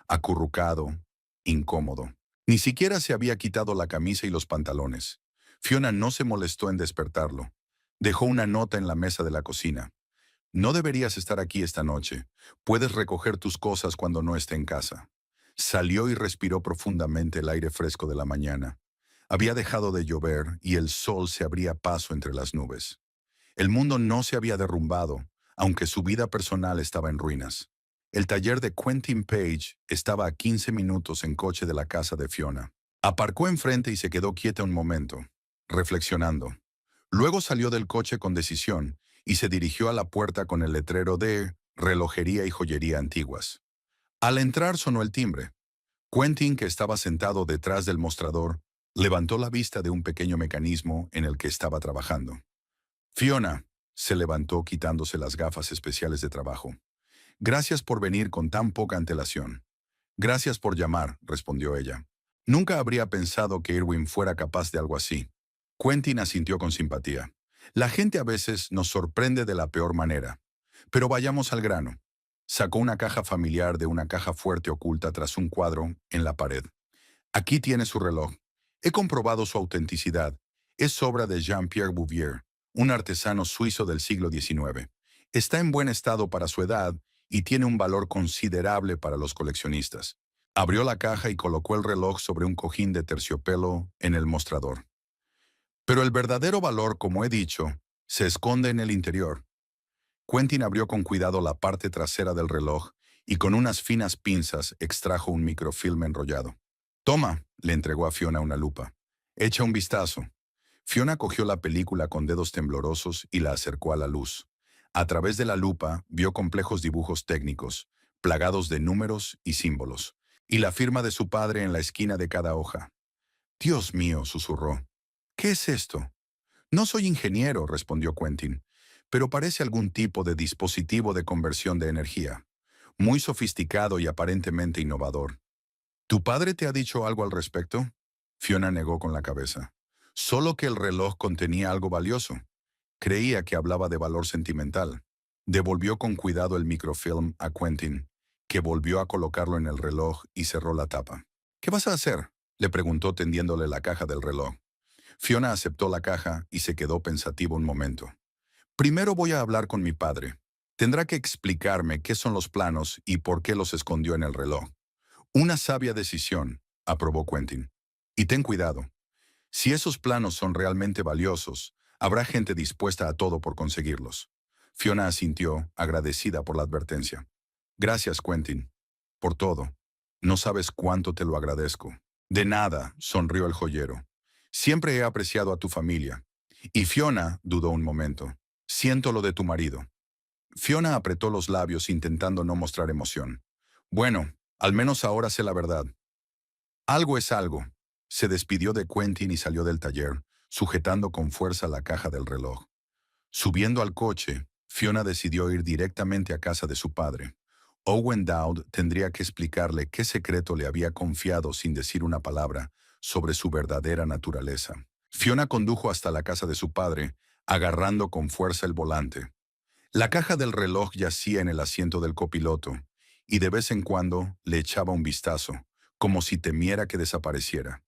acurrucado, incómodo. Ni siquiera se había quitado la camisa y los pantalones. Fiona no se molestó en despertarlo. Dejó una nota en la mesa de la cocina. No deberías estar aquí esta noche. Puedes recoger tus cosas cuando no esté en casa. Salió y respiró profundamente el aire fresco de la mañana. Había dejado de llover y el sol se abría paso entre las nubes. El mundo no se había derrumbado, aunque su vida personal estaba en ruinas. El taller de Quentin Page estaba a 15 minutos en coche de la casa de Fiona. Aparcó enfrente y se quedó quieta un momento, reflexionando. Luego salió del coche con decisión y se dirigió a la puerta con el letrero de Relojería y Joyería Antiguas. Al entrar sonó el timbre. Quentin, que estaba sentado detrás del mostrador, levantó la vista de un pequeño mecanismo en el que estaba trabajando. Fiona se levantó quitándose las gafas especiales de trabajo. Gracias por venir con tan poca antelación. Gracias por llamar, respondió ella. Nunca habría pensado que Irwin fuera capaz de algo así. Quentin asintió con simpatía. La gente a veces nos sorprende de la peor manera. Pero vayamos al grano. Sacó una caja familiar de una caja fuerte oculta tras un cuadro en la pared. Aquí tiene su reloj. He comprobado su autenticidad. Es obra de Jean-Pierre Bouvier, un artesano suizo del siglo XIX. Está en buen estado para su edad y tiene un valor considerable para los coleccionistas. Abrió la caja y colocó el reloj sobre un cojín de terciopelo en el mostrador. Pero el verdadero valor, como he dicho, se esconde en el interior. Quentin abrió con cuidado la parte trasera del reloj y con unas finas pinzas extrajo un microfilm enrollado. Toma, le entregó a Fiona una lupa. Echa un vistazo. Fiona cogió la película con dedos temblorosos y la acercó a la luz. A través de la lupa vio complejos dibujos técnicos, plagados de números y símbolos, y la firma de su padre en la esquina de cada hoja. Dios mío, susurró. ¿Qué es esto? No soy ingeniero, respondió Quentin, pero parece algún tipo de dispositivo de conversión de energía. Muy sofisticado y aparentemente innovador. ¿Tu padre te ha dicho algo al respecto? Fiona negó con la cabeza. Solo que el reloj contenía algo valioso. Creía que hablaba de valor sentimental. Devolvió con cuidado el microfilm a Quentin, que volvió a colocarlo en el reloj y cerró la tapa. ¿Qué vas a hacer?, le preguntó tendiéndole la caja del reloj. Fiona aceptó la caja y se quedó pensativo un momento. Primero voy a hablar con mi padre. Tendrá que explicarme qué son los planos y por qué los escondió en el reloj. Una sabia decisión, aprobó Quentin. Y ten cuidado. Si esos planos son realmente valiosos, habrá gente dispuesta a todo por conseguirlos. Fiona asintió, agradecida por la advertencia. Gracias, Quentin. Por todo. No sabes cuánto te lo agradezco. De nada, sonrió el joyero. Siempre he apreciado a tu familia. Y Fiona dudó un momento. Siento lo de tu marido. Fiona apretó los labios intentando no mostrar emoción. Bueno, al menos ahora sé la verdad. Algo es algo. Se despidió de Quentin y salió del taller, sujetando con fuerza la caja del reloj. Subiendo al coche, Fiona decidió ir directamente a casa de su padre. Owen Dowd tendría que explicarle qué secreto le había confiado sin decir una palabra sobre su verdadera naturaleza. Fiona condujo hasta la casa de su padre, agarrando con fuerza el volante. La caja del reloj yacía en el asiento del copiloto, y de vez en cuando le echaba un vistazo, como si temiera que desapareciera.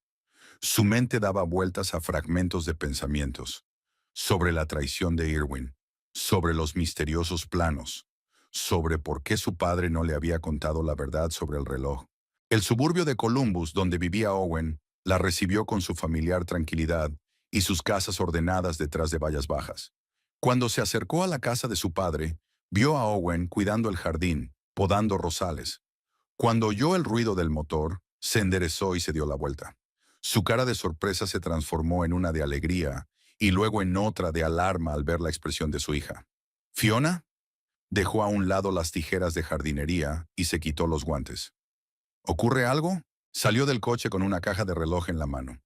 Su mente daba vueltas a fragmentos de pensamientos, sobre la traición de Irwin, sobre los misteriosos planos, sobre por qué su padre no le había contado la verdad sobre el reloj. El suburbio de Columbus, donde vivía Owen, la recibió con su familiar tranquilidad y sus casas ordenadas detrás de vallas bajas. Cuando se acercó a la casa de su padre, vio a Owen cuidando el jardín, podando rosales. Cuando oyó el ruido del motor, se enderezó y se dio la vuelta. Su cara de sorpresa se transformó en una de alegría y luego en otra de alarma al ver la expresión de su hija. Fiona dejó a un lado las tijeras de jardinería y se quitó los guantes. ¿Ocurre algo? Salió del coche con una caja de reloj en la mano.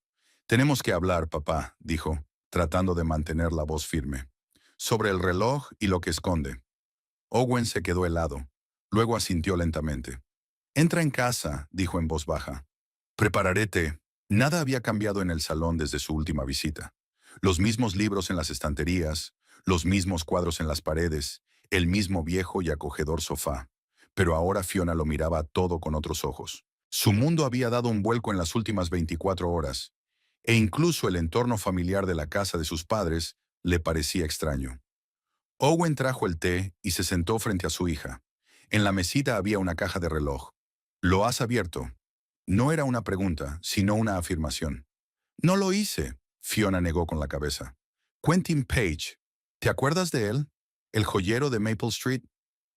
Tenemos que hablar, papá, dijo, tratando de mantener la voz firme. Sobre el reloj y lo que esconde. Owen se quedó helado. Luego asintió lentamente. Entra en casa, dijo en voz baja. Prepararé té. Nada había cambiado en el salón desde su última visita. Los mismos libros en las estanterías, los mismos cuadros en las paredes, el mismo viejo y acogedor sofá. Pero ahora Fiona lo miraba todo con otros ojos. Su mundo había dado un vuelco en las últimas 24 horas, e incluso el entorno familiar de la casa de sus padres le parecía extraño. Owen trajo el té y se sentó frente a su hija. En la mesita había una caja de reloj. ¿Lo has abierto? No era una pregunta, sino una afirmación. No lo hice, Fiona negó con la cabeza. Quentin Page, ¿te acuerdas de él? ¿El joyero de Maple Street?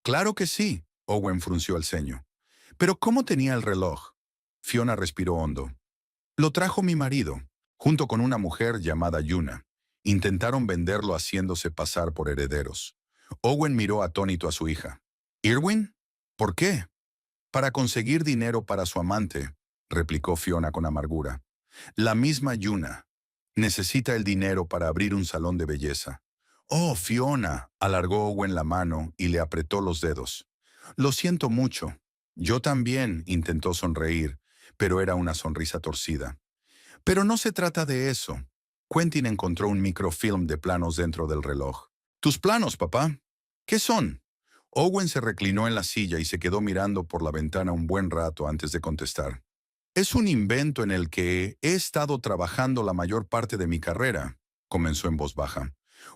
Claro que sí, Owen frunció el ceño. ¿Pero cómo tenía el reloj? Fiona respiró hondo. Lo trajo mi marido, junto con una mujer llamada Yuna. Intentaron venderlo haciéndose pasar por herederos. Owen miró atónito a su hija. ¿Irwin? ¿Por qué? Para conseguir dinero para su amante, replicó Fiona con amargura. La misma Yuna. Necesita el dinero para abrir un salón de belleza. Oh, Fiona, alargó Owen la mano y le apretó los dedos. Lo siento mucho. Yo también, intentó sonreír, pero era una sonrisa torcida. Pero no se trata de eso. Quentin encontró un microfilm de planos dentro del reloj. ¿Tus planos, papá? ¿Qué son? Owen se reclinó en la silla y se quedó mirando por la ventana un buen rato antes de contestar. Es un invento en el que he estado trabajando la mayor parte de mi carrera, comenzó en voz baja.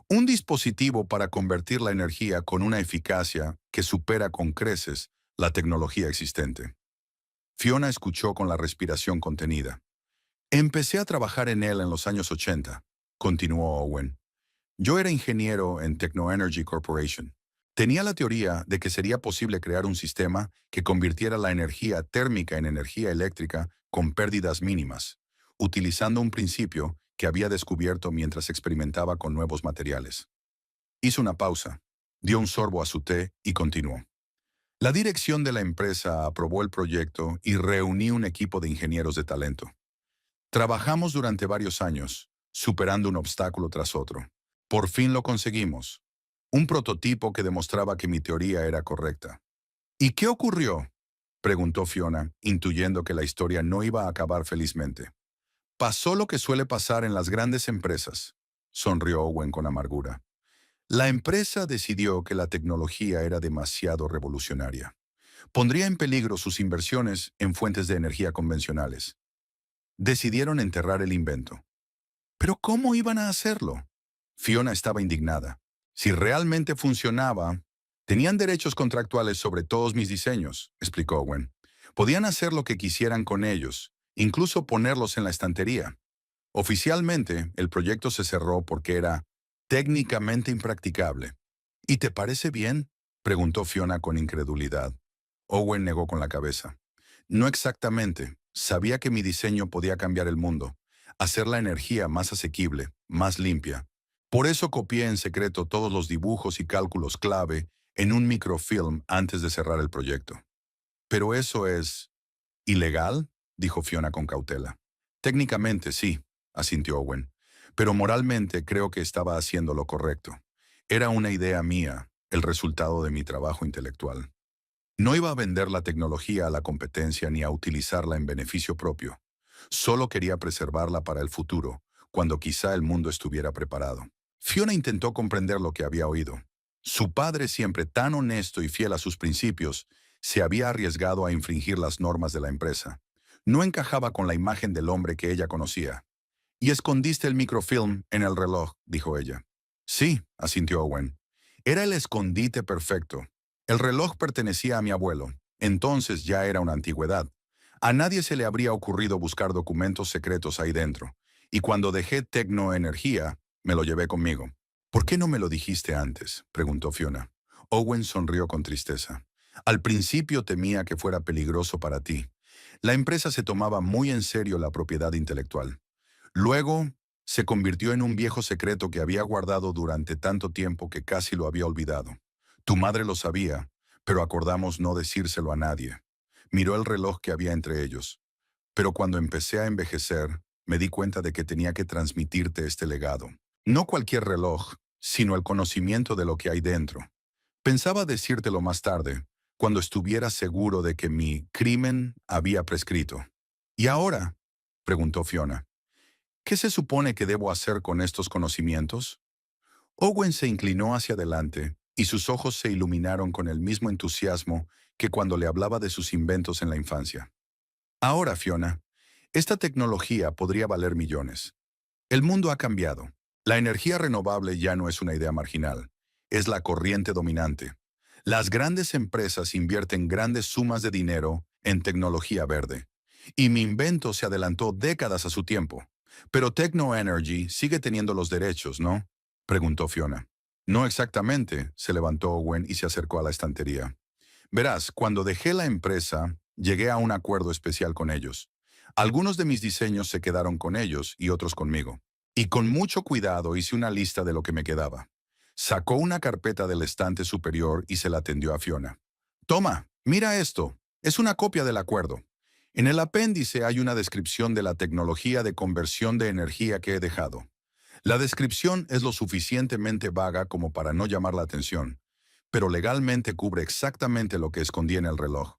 Un dispositivo para convertir la energía con una eficacia que supera con creces la tecnología existente. Fiona escuchó con la respiración contenida. Empecé a trabajar en él en los años 80, continuó Owen. Yo era ingeniero en Techno Energy Corporation. Tenía la teoría de que sería posible crear un sistema que convirtiera la energía térmica en energía eléctrica con pérdidas mínimas, utilizando un principio que había descubierto mientras experimentaba con nuevos materiales. Hizo una pausa, dio un sorbo a su té y continuó. La dirección de la empresa aprobó el proyecto y reuní un equipo de ingenieros de talento. Trabajamos durante varios años, superando un obstáculo tras otro. Por fin lo conseguimos. Un prototipo que demostraba que mi teoría era correcta. ¿Y qué ocurrió? Preguntó Fiona, intuyendo que la historia no iba a acabar felizmente. Pasó lo que suele pasar en las grandes empresas, sonrió Owen con amargura. La empresa decidió que la tecnología era demasiado revolucionaria. Pondría en peligro sus inversiones en fuentes de energía convencionales. Decidieron enterrar el invento. ¿Pero cómo iban a hacerlo? Fiona estaba indignada. Si realmente funcionaba, tenían derechos contractuales sobre todos mis diseños, explicó Owen. Podían hacer lo que quisieran con ellos, incluso ponerlos en la estantería. Oficialmente, el proyecto se cerró porque era técnicamente impracticable. ¿Y te parece bien? Preguntó Fiona con incredulidad. Owen negó con la cabeza. No exactamente. Sabía que mi diseño podía cambiar el mundo, hacer la energía más asequible, más limpia. Por eso copié en secreto todos los dibujos y cálculos clave en un microfilm antes de cerrar el proyecto. ¿Pero eso es ilegal?, dijo Fiona con cautela. Técnicamente sí, asintió Owen, pero moralmente creo que estaba haciendo lo correcto. Era una idea mía, el resultado de mi trabajo intelectual. No iba a vender la tecnología a la competencia ni a utilizarla en beneficio propio. Solo quería preservarla para el futuro, cuando quizá el mundo estuviera preparado. Fiona intentó comprender lo que había oído. Su padre, siempre tan honesto y fiel a sus principios, se había arriesgado a infringir las normas de la empresa. No encajaba con la imagen del hombre que ella conocía. «Y escondiste el microfilm en el reloj», dijo ella. «Sí», asintió Owen. «Era el escondite perfecto. El reloj pertenecía a mi abuelo. Entonces ya era una antigüedad. A nadie se le habría ocurrido buscar documentos secretos ahí dentro. Y cuando dejé Tecnoenergía, me lo llevé conmigo». «¿Por qué no me lo dijiste antes?», preguntó Fiona. Owen sonrió con tristeza. «Al principio temía que fuera peligroso para ti. La empresa se tomaba muy en serio la propiedad intelectual. Luego, se convirtió en un viejo secreto que había guardado durante tanto tiempo que casi lo había olvidado. Tu madre lo sabía, pero acordamos no decírselo a nadie. Miró el reloj que había entre ellos. Pero cuando empecé a envejecer, me di cuenta de que tenía que transmitirte este legado. No cualquier reloj, sino el conocimiento de lo que hay dentro. Pensaba decírtelo más tarde, cuando estuviera seguro de que mi crimen había prescrito. ¿Y ahora?», preguntó Fiona. «¿Qué se supone que debo hacer con estos conocimientos?». Owen se inclinó hacia adelante y sus ojos se iluminaron con el mismo entusiasmo que cuando le hablaba de sus inventos en la infancia. «Ahora, Fiona, esta tecnología podría valer millones. El mundo ha cambiado. La energía renovable ya no es una idea marginal. Es la corriente dominante. Las grandes empresas invierten grandes sumas de dinero en tecnología verde. Y mi invento se adelantó décadas a su tiempo. Pero Techno-Energy sigue teniendo los derechos, ¿no?», preguntó Fiona. «No exactamente», se levantó Owen y se acercó a la estantería. «Verás, cuando dejé la empresa, llegué a un acuerdo especial con ellos. Algunos de mis diseños se quedaron con ellos y otros conmigo. Y con mucho cuidado hice una lista de lo que me quedaba». Sacó una carpeta del estante superior y se la tendió a Fiona. «Toma, mira esto. Es una copia del acuerdo. En el apéndice hay una descripción de la tecnología de conversión de energía que he dejado. La descripción es lo suficientemente vaga como para no llamar la atención, pero legalmente cubre exactamente lo que escondía en el reloj».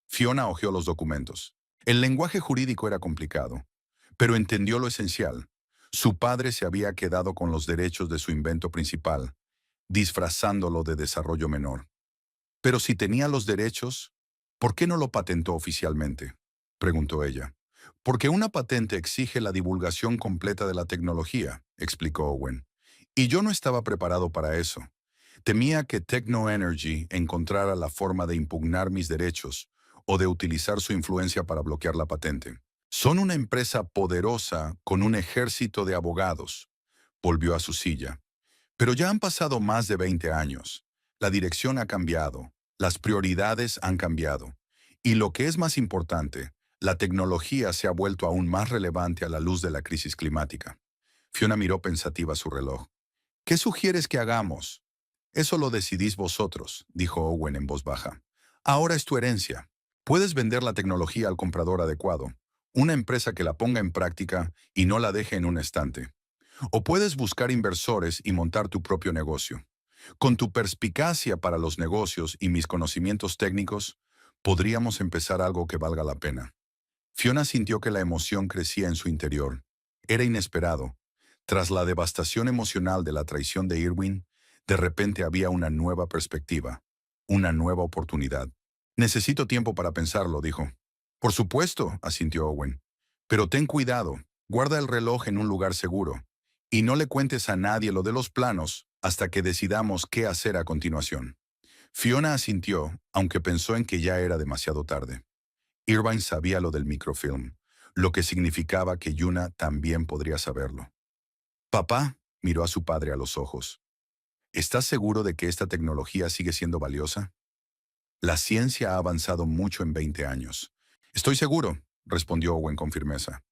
Fiona hojeó los documentos. El lenguaje jurídico era complicado, pero entendió lo esencial. Su padre se había quedado con los derechos de su invento principal, disfrazándolo de desarrollo menor. Pero si tenía los derechos, ¿por qué no lo patentó oficialmente?, preguntó ella. «Porque una patente exige la divulgación completa de la tecnología», explicó Owen. «Y yo no estaba preparado para eso. Temía que Techno-Energy encontrara la forma de impugnar mis derechos o de utilizar su influencia para bloquear la patente. Son una empresa poderosa con un ejército de abogados». Volvió a su silla. «Pero ya han pasado más de 20 años. La dirección ha cambiado, las prioridades han cambiado. Y lo que es más importante, la tecnología se ha vuelto aún más relevante a la luz de la crisis climática». Fiona miró pensativa su reloj. «¿Qué sugieres que hagamos?». «Eso lo decidís vosotros», dijo Owen en voz baja. «Ahora es tu herencia. Puedes vender la tecnología al comprador adecuado, una empresa que la ponga en práctica y no la deje en un estante. O puedes buscar inversores y montar tu propio negocio. Con tu perspicacia para los negocios y mis conocimientos técnicos, podríamos empezar algo que valga la pena». Fiona sintió que la emoción crecía en su interior. Era inesperado. Tras la devastación emocional de la traición de Irwin, de repente había una nueva perspectiva, una nueva oportunidad. «Necesito tiempo para pensarlo», dijo. «Por supuesto», asintió Owen. «Pero ten cuidado, guarda el reloj en un lugar seguro. Y no le cuentes a nadie lo de los planos hasta que decidamos qué hacer a continuación». Fiona asintió, aunque pensó en que ya era demasiado tarde. Irvine sabía lo del microfilm, lo que significaba que Yuna también podría saberlo. «Papá», miró a su padre a los ojos, «¿estás seguro de que esta tecnología sigue siendo valiosa?». «La ciencia ha avanzado mucho en 20 años». «Estoy seguro», respondió Owen con firmeza.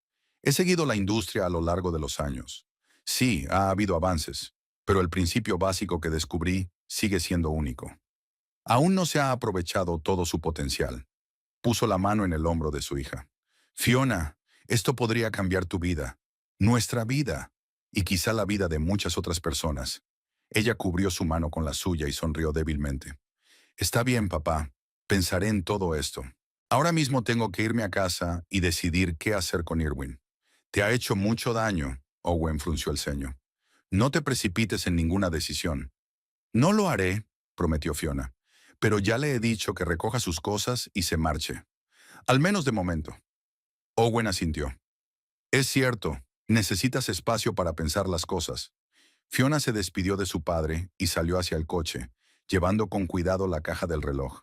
«He seguido la industria a lo largo de los años. Sí, ha habido avances, pero el principio básico que descubrí sigue siendo único. Aún no se ha aprovechado todo su potencial». Puso la mano en el hombro de su hija. «Fiona, Esto podría cambiar tu vida, nuestra vida, y quizá la vida de muchas otras personas. Ella cubrió su mano con la suya y sonrió débilmente. Está bien, papá. Pensaré en todo esto. Ahora mismo tengo que irme a casa y decidir qué hacer con Irwin. Te ha hecho mucho daño, Owen frunció el ceño. No te precipites en ninguna decisión. No lo haré, prometió Fiona. Pero ya le he dicho que recoja sus cosas y se marche. Al menos de momento. Owen asintió. Es cierto, necesitas espacio para pensar las cosas. Fiona se despidió de su padre y salió hacia el coche, llevando con cuidado la caja del reloj.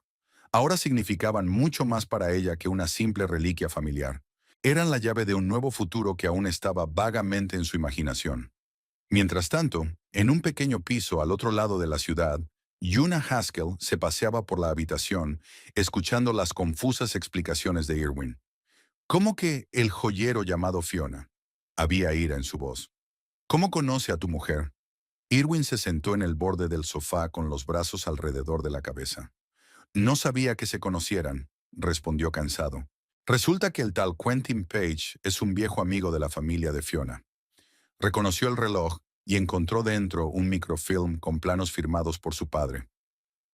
Ahora significaban mucho más para ella que una simple reliquia familiar. Eran la llave de un nuevo futuro que aún estaba vagamente en su imaginación. Mientras tanto, en un pequeño piso al otro lado de la ciudad, Yuna Haskell se paseaba por la habitación, escuchando las confusas explicaciones de Irwin. ¿Cómo que el joyero llamado Fiona? Había ira en su voz. ¿Cómo conoce a tu mujer? Irwin se sentó en el borde del sofá con los brazos alrededor de la cabeza. No sabía que se conocieran, respondió cansado. Resulta que el tal Quentin Page es un viejo amigo de la familia de Fiona. Reconoció el reloj y encontró dentro un microfilm con planos firmados por su padre.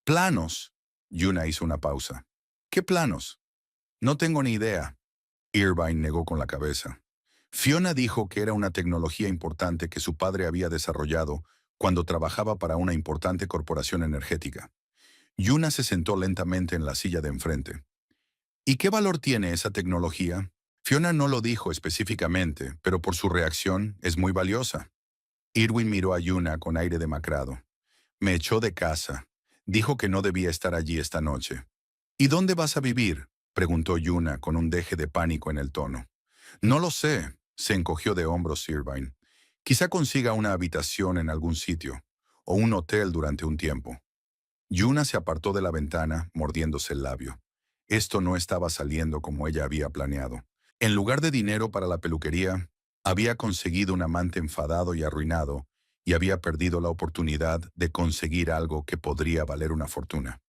¿Planos? Yuna hizo una pausa. ¿Qué planos? No tengo ni idea. Irvine negó con la cabeza. Fiona dijo que era una tecnología importante que su padre había desarrollado cuando trabajaba para una importante corporación energética. Yuna se sentó lentamente en la silla de enfrente. ¿Y qué valor tiene esa tecnología? Fiona no lo dijo específicamente, pero por su reacción es muy valiosa. Irwin miró a Yuna con aire demacrado. Me echó de casa. Dijo que no debía estar allí esta noche. ¿Y dónde vas a vivir? Preguntó Yuna con un deje de pánico en el tono. No lo sé, se encogió de hombros Irvine. Quizá consiga una habitación en algún sitio, o un hotel durante un tiempo. Yuna se apartó de la ventana, mordiéndose el labio. Esto no estaba saliendo como ella había planeado. En lugar de dinero para la peluquería, había conseguido un amante enfadado y arruinado, y había perdido la oportunidad de conseguir algo que podría valer una fortuna.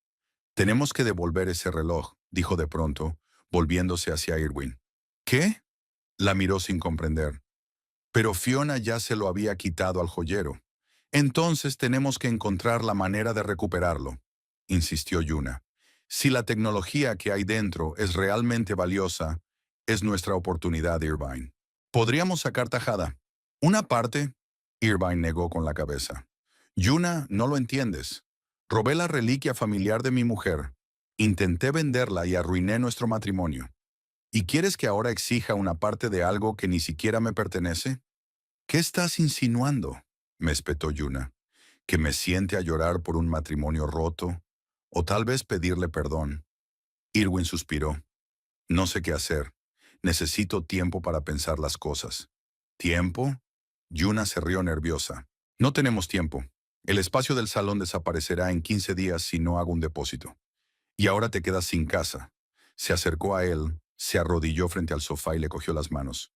Tenemos que devolver ese reloj, dijo de pronto, volviéndose hacia Irwin. ¿Qué? La miró sin comprender. Pero Fiona ya se lo había quitado al joyero. Entonces tenemos que encontrar la manera de recuperarlo, insistió Yuna. Si la tecnología que hay dentro es realmente valiosa, es nuestra oportunidad, Irvine. Podríamos sacar tajada. Una parte, Irvine negó con la cabeza. Yuna, no lo entiendes. Robé la reliquia familiar de mi mujer. Intenté venderla y arruiné nuestro matrimonio. ¿Y quieres que ahora exija una parte de algo que ni siquiera me pertenece? ¿Qué estás insinuando? Me espetó Yuna. ¿Que me siente a llorar por un matrimonio roto? ¿O tal vez pedirle perdón? Irwin suspiró. No sé qué hacer. Necesito tiempo para pensar las cosas. ¿Tiempo? Yuna se rió nerviosa. No tenemos tiempo. El espacio del salón desaparecerá en 15 días si no hago un depósito. Y ahora te quedas sin casa. Se acercó a él, se arrodilló frente al sofá y le cogió las manos.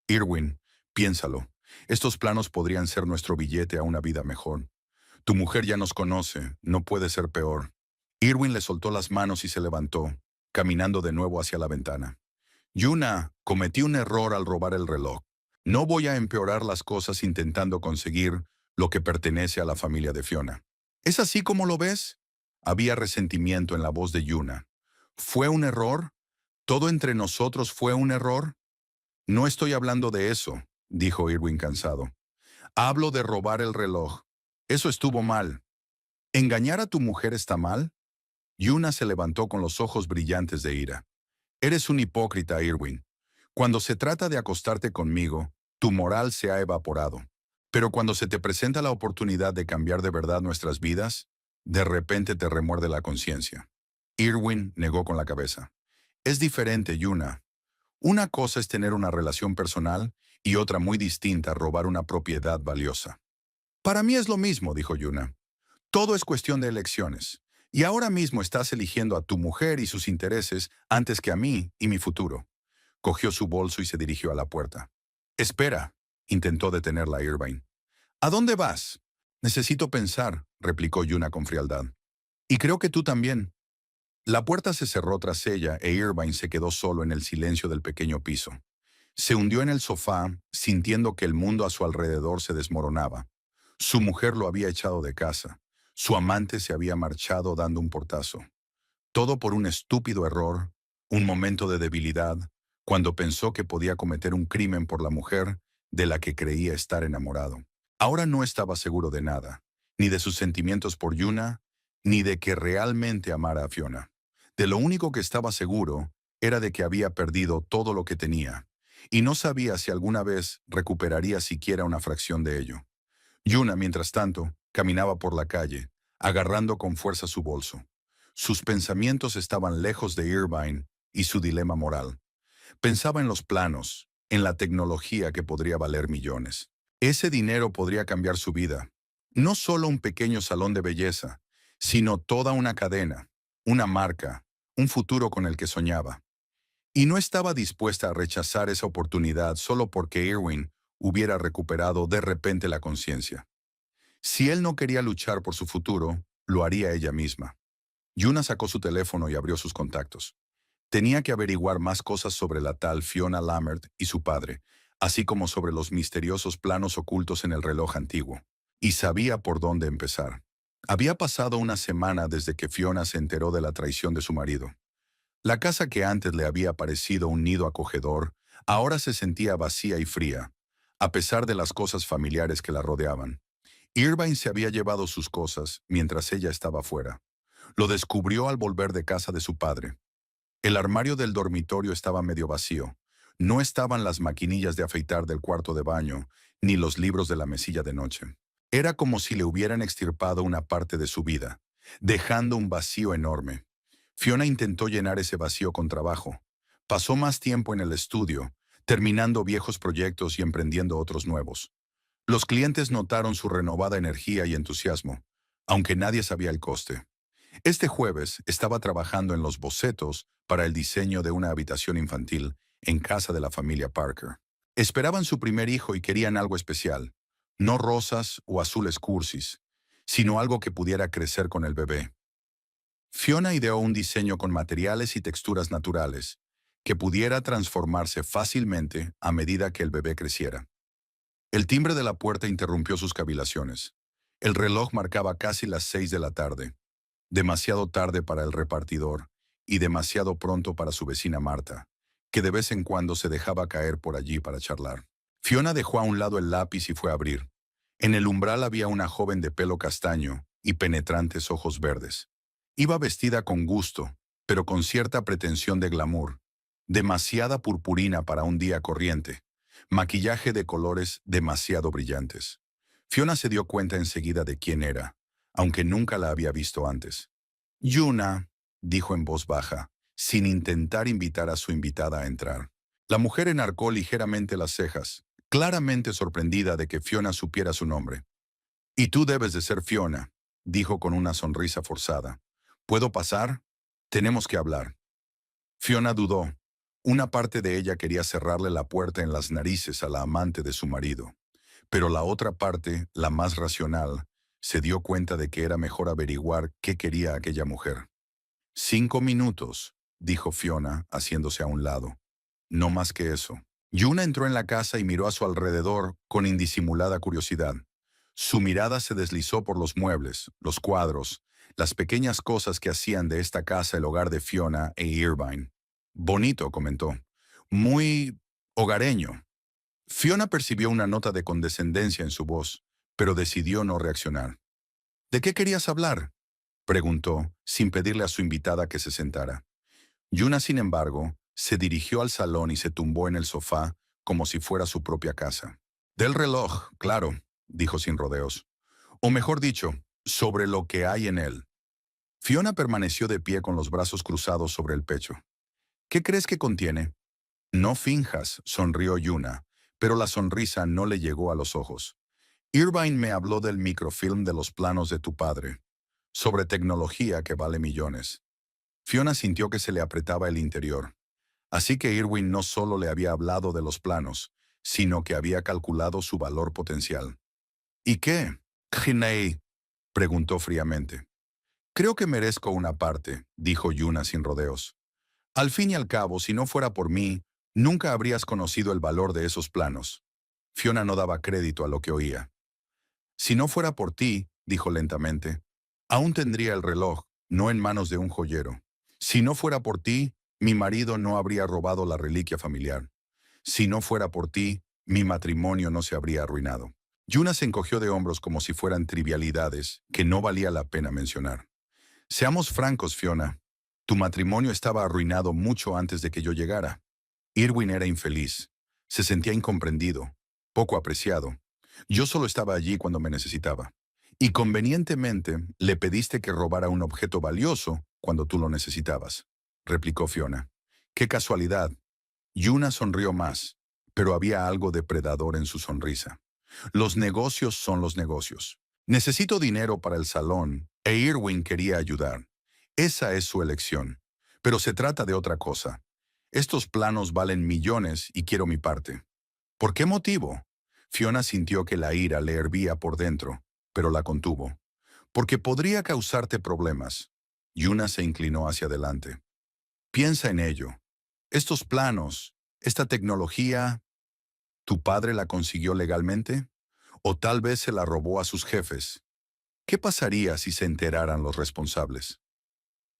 Irwin, piénsalo. Estos planos podrían ser nuestro billete a una vida mejor. Tu mujer ya nos conoce, no puede ser peor. Irwin le soltó las manos y se levantó, caminando de nuevo hacia la ventana. Yuna, cometí un error al robar el reloj. No voy a empeorar las cosas intentando conseguir lo que pertenece a la familia de Fiona. ¿Es así como lo ves? Había resentimiento en la voz de Yuna. ¿Fue un error? ¿Todo entre nosotros fue un error? No estoy hablando de eso, dijo Irwin cansado. Hablo de robar el reloj. Eso estuvo mal. ¿Engañar a tu mujer está mal? Yuna se levantó con los ojos brillantes de ira. Eres un hipócrita, Irwin. Cuando se trata de acostarte conmigo, tu moral se ha evaporado. Pero cuando se te presenta la oportunidad de cambiar de verdad nuestras vidas, de repente te remuerde la conciencia. Irwin negó con la cabeza. Es diferente, Yuna. Una cosa es tener una relación personal y otra muy distinta robar una propiedad valiosa. Para mí es lo mismo, dijo Yuna. Todo es cuestión de elecciones. Y ahora mismo estás eligiendo a tu mujer y sus intereses antes que a mí y mi futuro. Cogió su bolso y se dirigió a la puerta. Espera, intentó detenerla Irvine. ¿A dónde vas? Necesito pensar, replicó Yuna con frialdad. Y creo que tú también. La puerta se cerró tras ella e Irvine se quedó solo en el silencio del pequeño piso. Se hundió en el sofá, sintiendo que el mundo a su alrededor se desmoronaba. Su mujer lo había echado de casa. Su amante se había marchado dando un portazo. Todo por un estúpido error, un momento de debilidad, cuando pensó que podía cometer un crimen por la mujer de la que creía estar enamorado. Ahora no estaba seguro de nada, ni de sus sentimientos por Yuna, ni de que realmente amara a Fiona. De lo único que estaba seguro era de que había perdido todo lo que tenía, y no sabía si alguna vez recuperaría siquiera una fracción de ello. Yuna, mientras tanto, caminaba por la calle, agarrando con fuerza su bolso. Sus pensamientos estaban lejos de Irvine y su dilema moral. Pensaba en los planos, en la tecnología que podría valer millones. Ese dinero podría cambiar su vida. No solo un pequeño salón de belleza, sino toda una cadena, una marca, un futuro con el que soñaba. Y no estaba dispuesta a rechazar esa oportunidad solo porque Irwin hubiera recuperado de repente la conciencia. Si él no quería luchar por su futuro, lo haría ella misma. Yuna sacó su teléfono y abrió sus contactos. Tenía que averiguar más cosas sobre la tal Fiona Lammert y su padre, así como sobre los misteriosos planos ocultos en el reloj antiguo. Y sabía por dónde empezar. Había pasado una semana desde que Fiona se enteró de la traición de su marido. La casa que antes le había parecido un nido acogedor, ahora se sentía vacía y fría, a pesar de las cosas familiares que la rodeaban. Irvine se había llevado sus cosas mientras ella estaba fuera. Lo descubrió al volver de casa de su padre. El armario del dormitorio estaba medio vacío. No estaban las maquinillas de afeitar del cuarto de baño, ni los libros de la mesilla de noche. Era como si le hubieran extirpado una parte de su vida, dejando un vacío enorme. Fiona intentó llenar ese vacío con trabajo. Pasó más tiempo en el estudio, terminando viejos proyectos y emprendiendo otros nuevos. Los clientes notaron su renovada energía y entusiasmo, aunque nadie sabía el coste. Este jueves estaba trabajando en los bocetos para el diseño de una habitación infantil en casa de la familia Parker. Esperaban su primer hijo y querían algo especial, no rosas o azules cursis, sino algo que pudiera crecer con el bebé. Fiona ideó un diseño con materiales y texturas naturales, que pudiera transformarse fácilmente a medida que el bebé creciera. El timbre de la puerta interrumpió sus cavilaciones. El reloj marcaba casi las 6 de la tarde. Demasiado tarde para el repartidor y demasiado pronto para su vecina Marta, que de vez en cuando se dejaba caer por allí para charlar. Fiona dejó a un lado el lápiz y fue a abrir. En el umbral había una joven de pelo castaño y penetrantes ojos verdes. Iba vestida con gusto, pero con cierta pretensión de glamour. Demasiada purpurina para un día corriente. Maquillaje de colores demasiado brillantes. Fiona se dio cuenta enseguida de quién era, aunque nunca la había visto antes. Yuna, dijo en voz baja, sin intentar invitar a su invitada a entrar. La mujer enarcó ligeramente las cejas, claramente sorprendida de que Fiona supiera su nombre. «Y tú debes de ser Fiona», dijo con una sonrisa forzada. «¿Puedo pasar? Tenemos que hablar». Fiona dudó. Una parte de ella quería cerrarle la puerta en las narices a la amante de su marido. Pero la otra parte, la más racional, se dio cuenta de que era mejor averiguar qué quería aquella mujer. «5 minutos», dijo Fiona, haciéndose a un lado. «No más que eso». Yuna entró en la casa y miró a su alrededor con indisimulada curiosidad. Su mirada se deslizó por los muebles, los cuadros, las pequeñas cosas que hacían de esta casa el hogar de Fiona e Irvine. «Bonito», comentó. «Muy hogareño». Fiona percibió una nota de condescendencia en su voz, pero decidió no reaccionar. «¿De qué querías hablar?», preguntó, sin pedirle a su invitada que se sentara. Yuna, sin embargo, se dirigió al salón y se tumbó en el sofá como si fuera su propia casa. «Del reloj, claro», dijo sin rodeos. «O mejor dicho, sobre lo que hay en él». Fiona permaneció de pie con los brazos cruzados sobre el pecho. «¿Qué crees que contiene?». «No finjas», sonrió Yuna, pero la sonrisa no le llegó a los ojos. «Irvine me habló del microfilm de los planos de tu padre, sobre tecnología que vale millones». Fiona sintió que se le apretaba el interior. Así que Irwin no solo le había hablado de los planos, sino que había calculado su valor potencial. «¿Y qué, Ginei?», preguntó fríamente. «Creo que merezco una parte», dijo Yuna sin rodeos. «Al fin y al cabo, si no fuera por mí, Nunca habrías conocido el valor de esos planos. Fiona no daba crédito a lo que oía. Si no fuera por ti, dijo lentamente, aún tendría el reloj, no en manos de un joyero. Si no fuera por ti, mi marido no habría robado la reliquia familiar. Si no fuera por ti, mi matrimonio no se habría arruinado. Yuna se encogió de hombros como si fueran trivialidades que no valía la pena mencionar. Seamos francos, Fiona. Tu matrimonio estaba arruinado mucho antes de que yo llegara. Irwin era infeliz. Se sentía incomprendido, poco apreciado. Yo solo estaba allí cuando me necesitaba. Y convenientemente le pediste que robara un objeto valioso cuando tú lo necesitabas, replicó Fiona. ¡Qué casualidad! Yuna sonrió más, pero había algo depredador en su sonrisa. Los negocios son los negocios. Necesito dinero para el salón, e Irwin quería ayudar. Esa es su elección. Pero se trata de otra cosa. Estos planos valen millones y quiero mi parte. ¿Por qué motivo? Fiona sintió que la ira le hervía por dentro, pero la contuvo. Porque podría causarte problemas. Yuna se inclinó hacia adelante. Piensa en ello. Estos planos, esta tecnología, ¿tu padre la consiguió legalmente? ¿O tal vez se la robó a sus jefes? ¿Qué pasaría si se enteraran los responsables?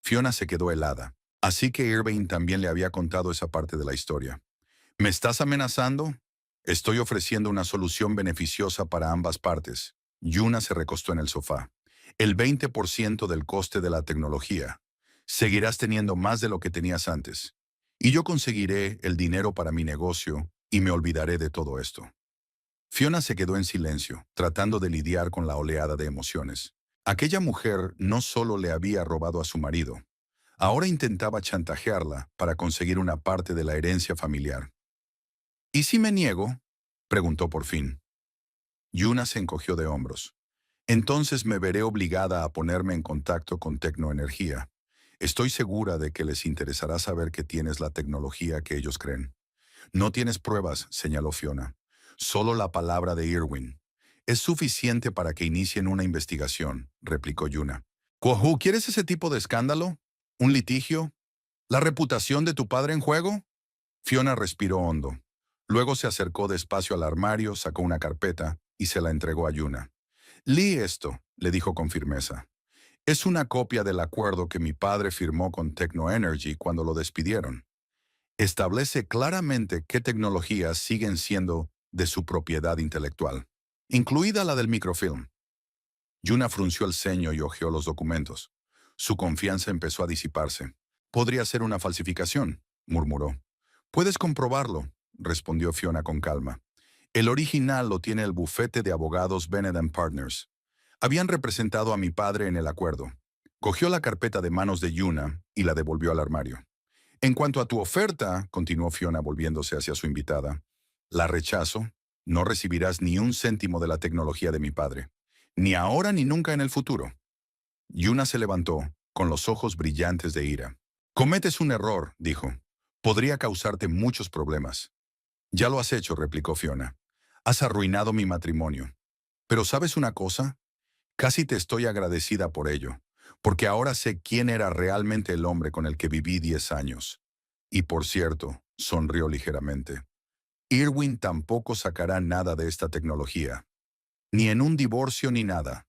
Fiona se quedó helada. Así que Irving también le había contado esa parte de la historia. ¿Me estás amenazando? Estoy ofreciendo una solución beneficiosa para ambas partes. Yuna se recostó en el sofá. El 20% del coste de la tecnología. Seguirás teniendo más de lo que tenías antes. Y yo conseguiré el dinero para mi negocio y me olvidaré de todo esto. Fiona se quedó en silencio, tratando de lidiar con la oleada de emociones. Aquella mujer no solo le había robado a su marido, ahora intentaba chantajearla para conseguir una parte de la herencia familiar. ¿Y si me niego? Preguntó por fin. Yuna se encogió de hombros. Entonces me veré obligada a ponerme en contacto con Tecnoenergía. Estoy segura de que les interesará saber que tienes la tecnología que ellos creen. No tienes pruebas, señaló Fiona. Solo la palabra de Irwin. Es suficiente para que inicien una investigación, replicó Yuna. Kohu, ¿quieres ese tipo de escándalo? ¿Un litigio? ¿La reputación de tu padre en juego? Fiona respiró hondo. Luego se acercó despacio al armario, sacó una carpeta y se la entregó a Yuna. Lee esto, le dijo con firmeza. Es una copia del acuerdo que mi padre firmó con Technoenergy cuando lo despidieron. Establece claramente qué tecnologías siguen siendo de su propiedad intelectual, incluida la del microfilm. Yuna frunció el ceño y hojeó los documentos. Su confianza empezó a disiparse. Podría ser una falsificación, murmuró. Puedes comprobarlo, respondió Fiona con calma. El original lo tiene el bufete de abogados Bennett Partners. Habían representado a mi padre en el acuerdo. Cogió la carpeta de manos de Yuna y la devolvió al armario. En cuanto a tu oferta, continuó Fiona volviéndose hacia su invitada, la rechazo. No recibirás ni un céntimo de la tecnología de mi padre. Ni ahora ni nunca en el futuro. Yuna se levantó, con los ojos brillantes de ira. Cometes un error, dijo. Podría causarte muchos problemas. Ya lo has hecho, replicó Fiona. Has arruinado mi matrimonio. Pero ¿sabes una cosa? Casi te estoy agradecida por ello, porque ahora sé quién era realmente el hombre con el que viví 10 años. Y por cierto, sonrió ligeramente. Irwin tampoco sacará nada de esta tecnología. Ni en un divorcio ni nada.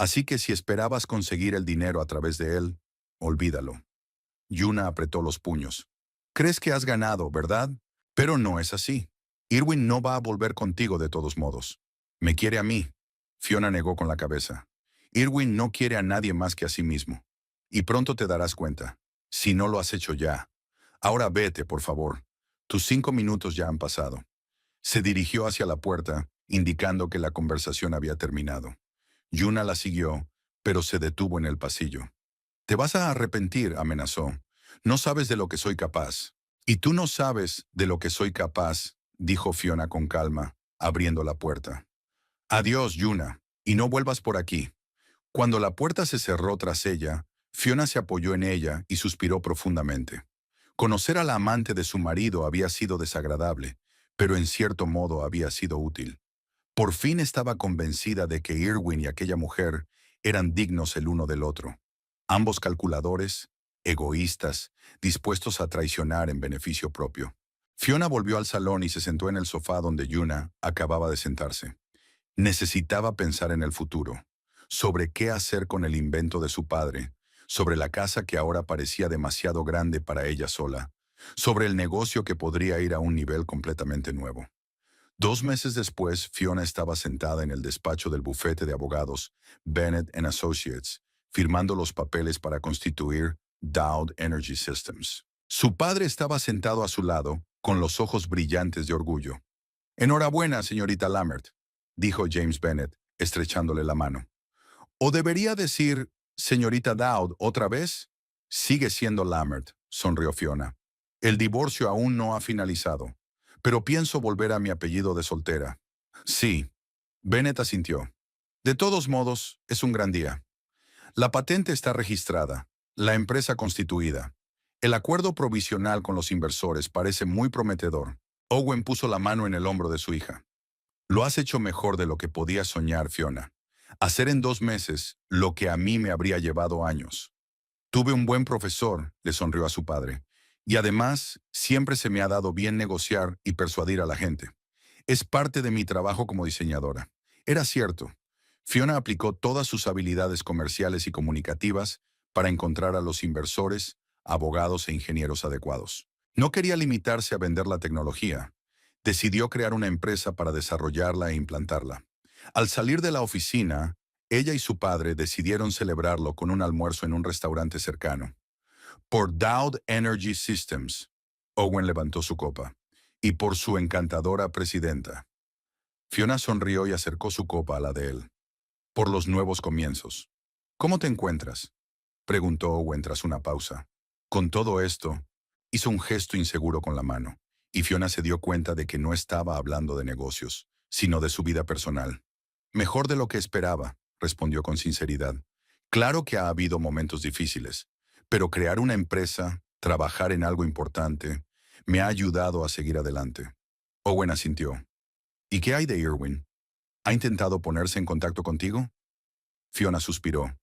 Así que si esperabas conseguir el dinero a través de él, olvídalo. Yuna apretó los puños. Crees que has ganado, ¿verdad? Pero no es así. Irwin no va a volver contigo de todos modos. Me quiere a mí. Fiona negó con la cabeza. Irwin no quiere a nadie más que a sí mismo. Y pronto te darás cuenta, si no lo has hecho ya. Ahora vete, por favor. Tus 5 minutos ya han pasado. Se dirigió hacia la puerta, indicando que la conversación había terminado. Yuna la siguió, pero se detuvo en el pasillo. Te vas a arrepentir, amenazó. No sabes de lo que soy capaz. Y tú no sabes de lo que soy capaz, dijo Fiona con calma, abriendo la puerta. Adiós, Yuna, y no vuelvas por aquí. Cuando la puerta se cerró tras ella, Fiona se apoyó en ella y suspiró profundamente. Conocer a la amante de su marido había sido desagradable, pero en cierto modo había sido útil. Por fin estaba convencida de que Irwin y aquella mujer eran dignos el uno del otro. Ambos calculadores, egoístas, dispuestos a traicionar en beneficio propio. Fiona volvió al salón y se sentó en el sofá donde Yuna acababa de sentarse. Necesitaba pensar en el futuro, sobre qué hacer con el invento de su padre, sobre la casa que ahora parecía demasiado grande para ella sola, sobre el negocio que podría ir a un nivel completamente nuevo. 2 meses después, Fiona estaba sentada en el despacho del bufete de abogados Bennett Associates, firmando los papeles para constituir Dowd Energy Systems. Su padre estaba sentado a su lado, con los ojos brillantes de orgullo. «Enhorabuena, señorita Lammert», dijo James Bennett, estrechándole la mano. «¿O debería decir, señorita Dowd, otra vez?» «Sigue siendo Lammert», sonrió Fiona. «El divorcio aún no ha finalizado, pero pienso volver a mi apellido de soltera». «Sí», Bennett asintió. «De todos modos, es un gran día. La patente está registrada, la empresa constituida. El acuerdo provisional con los inversores parece muy prometedor». Owen puso la mano en el hombro de su hija. «Lo has hecho mejor de lo que podía soñar, Fiona. Hacer en 2 meses lo que a mí me habría llevado años». «Tuve un buen profesor», le sonrió a su padre. «Y además, siempre se me ha dado bien negociar y persuadir a la gente. Es parte de mi trabajo como diseñadora». Era cierto. Fiona aplicó todas sus habilidades comerciales y comunicativas para encontrar a los inversores, abogados e ingenieros adecuados. No quería limitarse a vender la tecnología. Decidió crear una empresa para desarrollarla e implantarla. Al salir de la oficina, ella y su padre decidieron celebrarlo con un almuerzo en un restaurante cercano. «Por Dowd Energy Systems», Owen levantó su copa, «y por su encantadora presidenta». Fiona sonrió y acercó su copa a la de él. «Por los nuevos comienzos». «¿Cómo te encuentras?», preguntó Owen tras una pausa. Con todo esto, hizo un gesto inseguro con la mano, y Fiona se dio cuenta de que no estaba hablando de negocios, sino de su vida personal. «Mejor de lo que esperaba», respondió con sinceridad. «Claro que ha habido momentos difíciles, pero crear una empresa, trabajar en algo importante, me ha ayudado a seguir adelante». Owen asintió. «¿Y qué hay de Irwin? ¿Ha intentado ponerse en contacto contigo?». Fiona suspiró.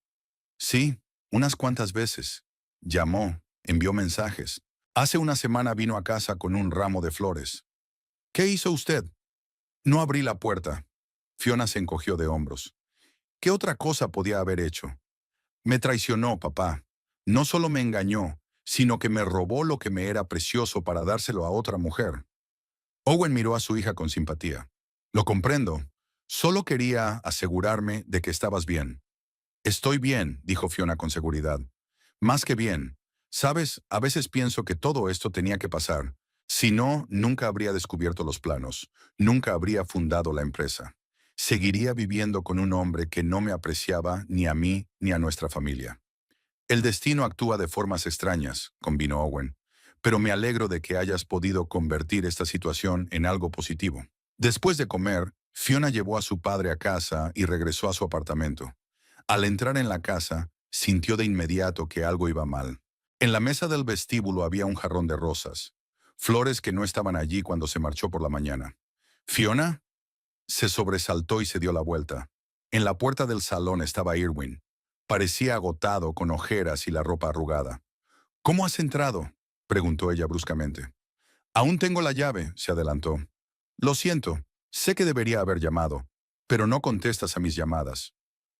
«Sí, unas cuantas veces. Llamó, envió mensajes. Hace una semana vino a casa con un ramo de flores». «¿Qué hizo usted?». «No abrí la puerta». Fiona se encogió de hombros. «¿Qué otra cosa podía haber hecho?». «Me traicionó, papá. No solo me engañó, sino que me robó lo que me era precioso para dárselo a otra mujer». Owen miró a su hija con simpatía. «Lo comprendo. Solo quería asegurarme de que estabas bien». «Estoy bien», dijo Fiona con seguridad. «Más que bien. Sabes, a veces pienso que todo esto tenía que pasar. Si no, nunca habría descubierto los planos. Nunca habría fundado la empresa. Seguiría viviendo con un hombre que no me apreciaba ni a mí ni a nuestra familia». «El destino actúa de formas extrañas», convino Owen. «Pero me alegro de que hayas podido convertir esta situación en algo positivo». Después de comer, Fiona llevó a su padre a casa y regresó a su apartamento. Al entrar en la casa, sintió de inmediato que algo iba mal. En la mesa del vestíbulo había un jarrón de rosas, flores que no estaban allí cuando se marchó por la mañana. «¿Fiona?». Se sobresaltó y se dio la vuelta. En la puerta del salón estaba Irwin. Parecía agotado, con ojeras y la ropa arrugada. «¿Cómo has entrado?», preguntó ella bruscamente. «Aún tengo la llave», se adelantó. «Lo siento, sé que debería haber llamado, pero no contestas a mis llamadas.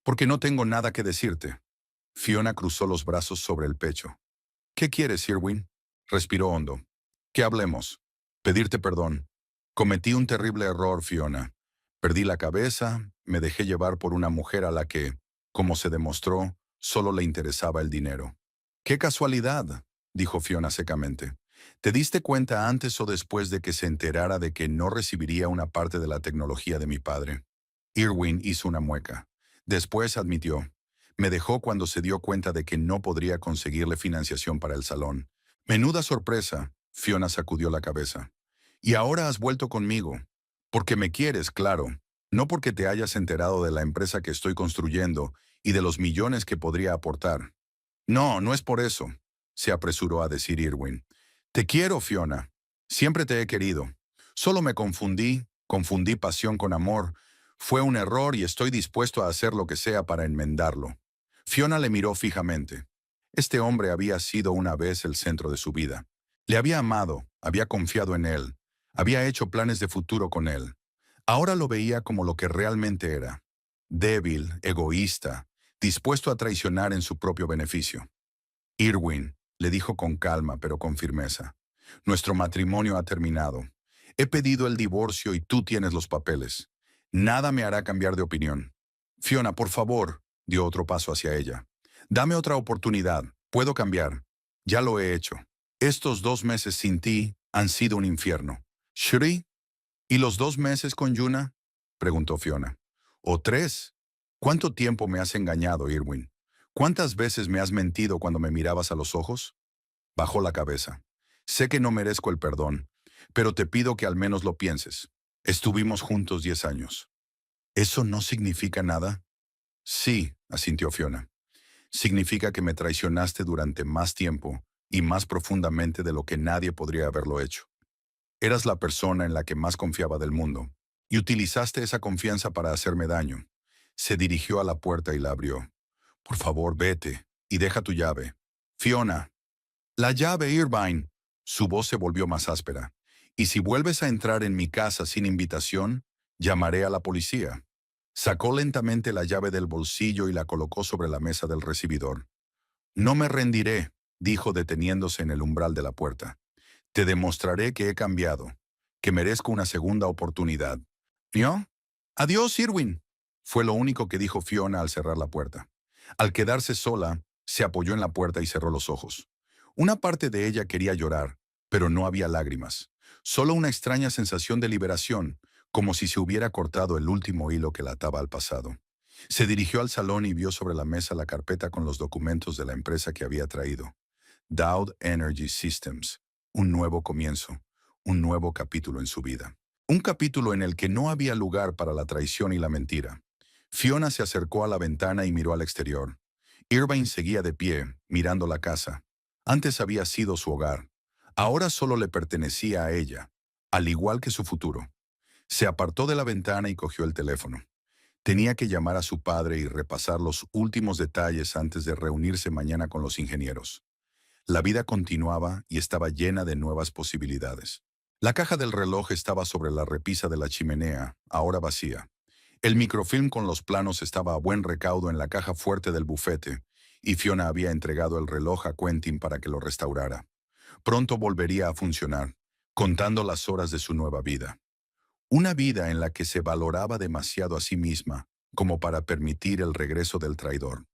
Porque no tengo nada que decirte». Fiona cruzó los brazos sobre el pecho. «¿Qué quieres, Irwin?». Respiró hondo. «Que hablemos. Pedirte perdón. Cometí un terrible error, Fiona. Perdí la cabeza, me dejé llevar por una mujer a la que, como se demostró, solo le interesaba el dinero». «¡Qué casualidad!», dijo Fiona secamente. «¿Te diste cuenta antes o después de que se enterara de que no recibiría una parte de la tecnología de mi padre?». Irwin hizo una mueca. Después admitió. «Me dejó cuando se dio cuenta de que no podría conseguirle financiación para el salón». «Menuda sorpresa», Fiona sacudió la cabeza. «Y ahora has vuelto conmigo. Porque me quieres, claro. No porque te hayas enterado de la empresa que estoy construyendo y de los millones que podría aportar». «No, no es por eso», se apresuró a decir Irwin. «Te quiero, Fiona. Siempre te he querido. Solo me confundí pasión con amor. Fue un error y estoy dispuesto a hacer lo que sea para enmendarlo». Fiona le miró fijamente. Este hombre había sido una vez el centro de su vida. Le había amado, había confiado en él, había hecho planes de futuro con él. Ahora lo veía como lo que realmente era: débil, egoísta, dispuesto a traicionar en su propio beneficio. Irwin, le dijo con calma pero con firmeza, nuestro matrimonio ha terminado. He pedido el divorcio y tú tienes los papeles. Nada me hará cambiar de opinión. Fiona, por favor, dio otro paso hacia ella. Dame otra oportunidad. Puedo cambiar. Ya lo he hecho. Estos 2 meses sin ti han sido un infierno. Shri, ¿y los 2 meses con Yuna? Preguntó Fiona. ¿O 3? ¿Cuánto tiempo me has engañado, Irwin? ¿Cuántas veces me has mentido cuando me mirabas a los ojos? Bajó la cabeza. Sé que no merezco el perdón, pero te pido que al menos lo pienses. Estuvimos juntos 10 años. ¿Eso no significa nada? Sí, asintió Fiona. Significa que me traicionaste durante más tiempo y más profundamente de lo que nadie podría haberlo hecho. Eras la persona en la que más confiaba del mundo, y utilizaste esa confianza para hacerme daño. Se dirigió a la puerta y la abrió. Por favor, vete, y deja tu llave. Fiona. La llave, Irvine. Su voz se volvió más áspera. Y si vuelves a entrar en mi casa sin invitación, llamaré a la policía. Sacó lentamente la llave del bolsillo y la colocó sobre la mesa del recibidor. No me rendiré, dijo deteniéndose en el umbral de la puerta. Te demostraré que he cambiado, que merezco una segunda oportunidad. ¿Yo? Adiós, Irwin. Fue lo único que dijo Fiona al cerrar la puerta. Al quedarse sola, se apoyó en la puerta y cerró los ojos. Una parte de ella quería llorar, pero no había lágrimas. Solo una extraña sensación de liberación, como si se hubiera cortado el último hilo que la ataba al pasado. Se dirigió al salón y vio sobre la mesa la carpeta con los documentos de la empresa que había traído. Dowd Energy Systems. Un nuevo comienzo, un nuevo capítulo en su vida. Un capítulo en el que no había lugar para la traición y la mentira. Fiona se acercó a la ventana y miró al exterior. Irvine seguía de pie, mirando la casa. Antes había sido su hogar. Ahora solo le pertenecía a ella, al igual que su futuro. Se apartó de la ventana y cogió el teléfono. Tenía que llamar a su padre y repasar los últimos detalles antes de reunirse mañana con los ingenieros. La vida continuaba y estaba llena de nuevas posibilidades. La caja del reloj estaba sobre la repisa de la chimenea, ahora vacía. El microfilm con los planos estaba a buen recaudo en la caja fuerte del bufete, y Fiona había entregado el reloj a Quentin para que lo restaurara. Pronto volvería a funcionar, contando las horas de su nueva vida. Una vida en la que se valoraba demasiado a sí misma como para permitir el regreso del traidor.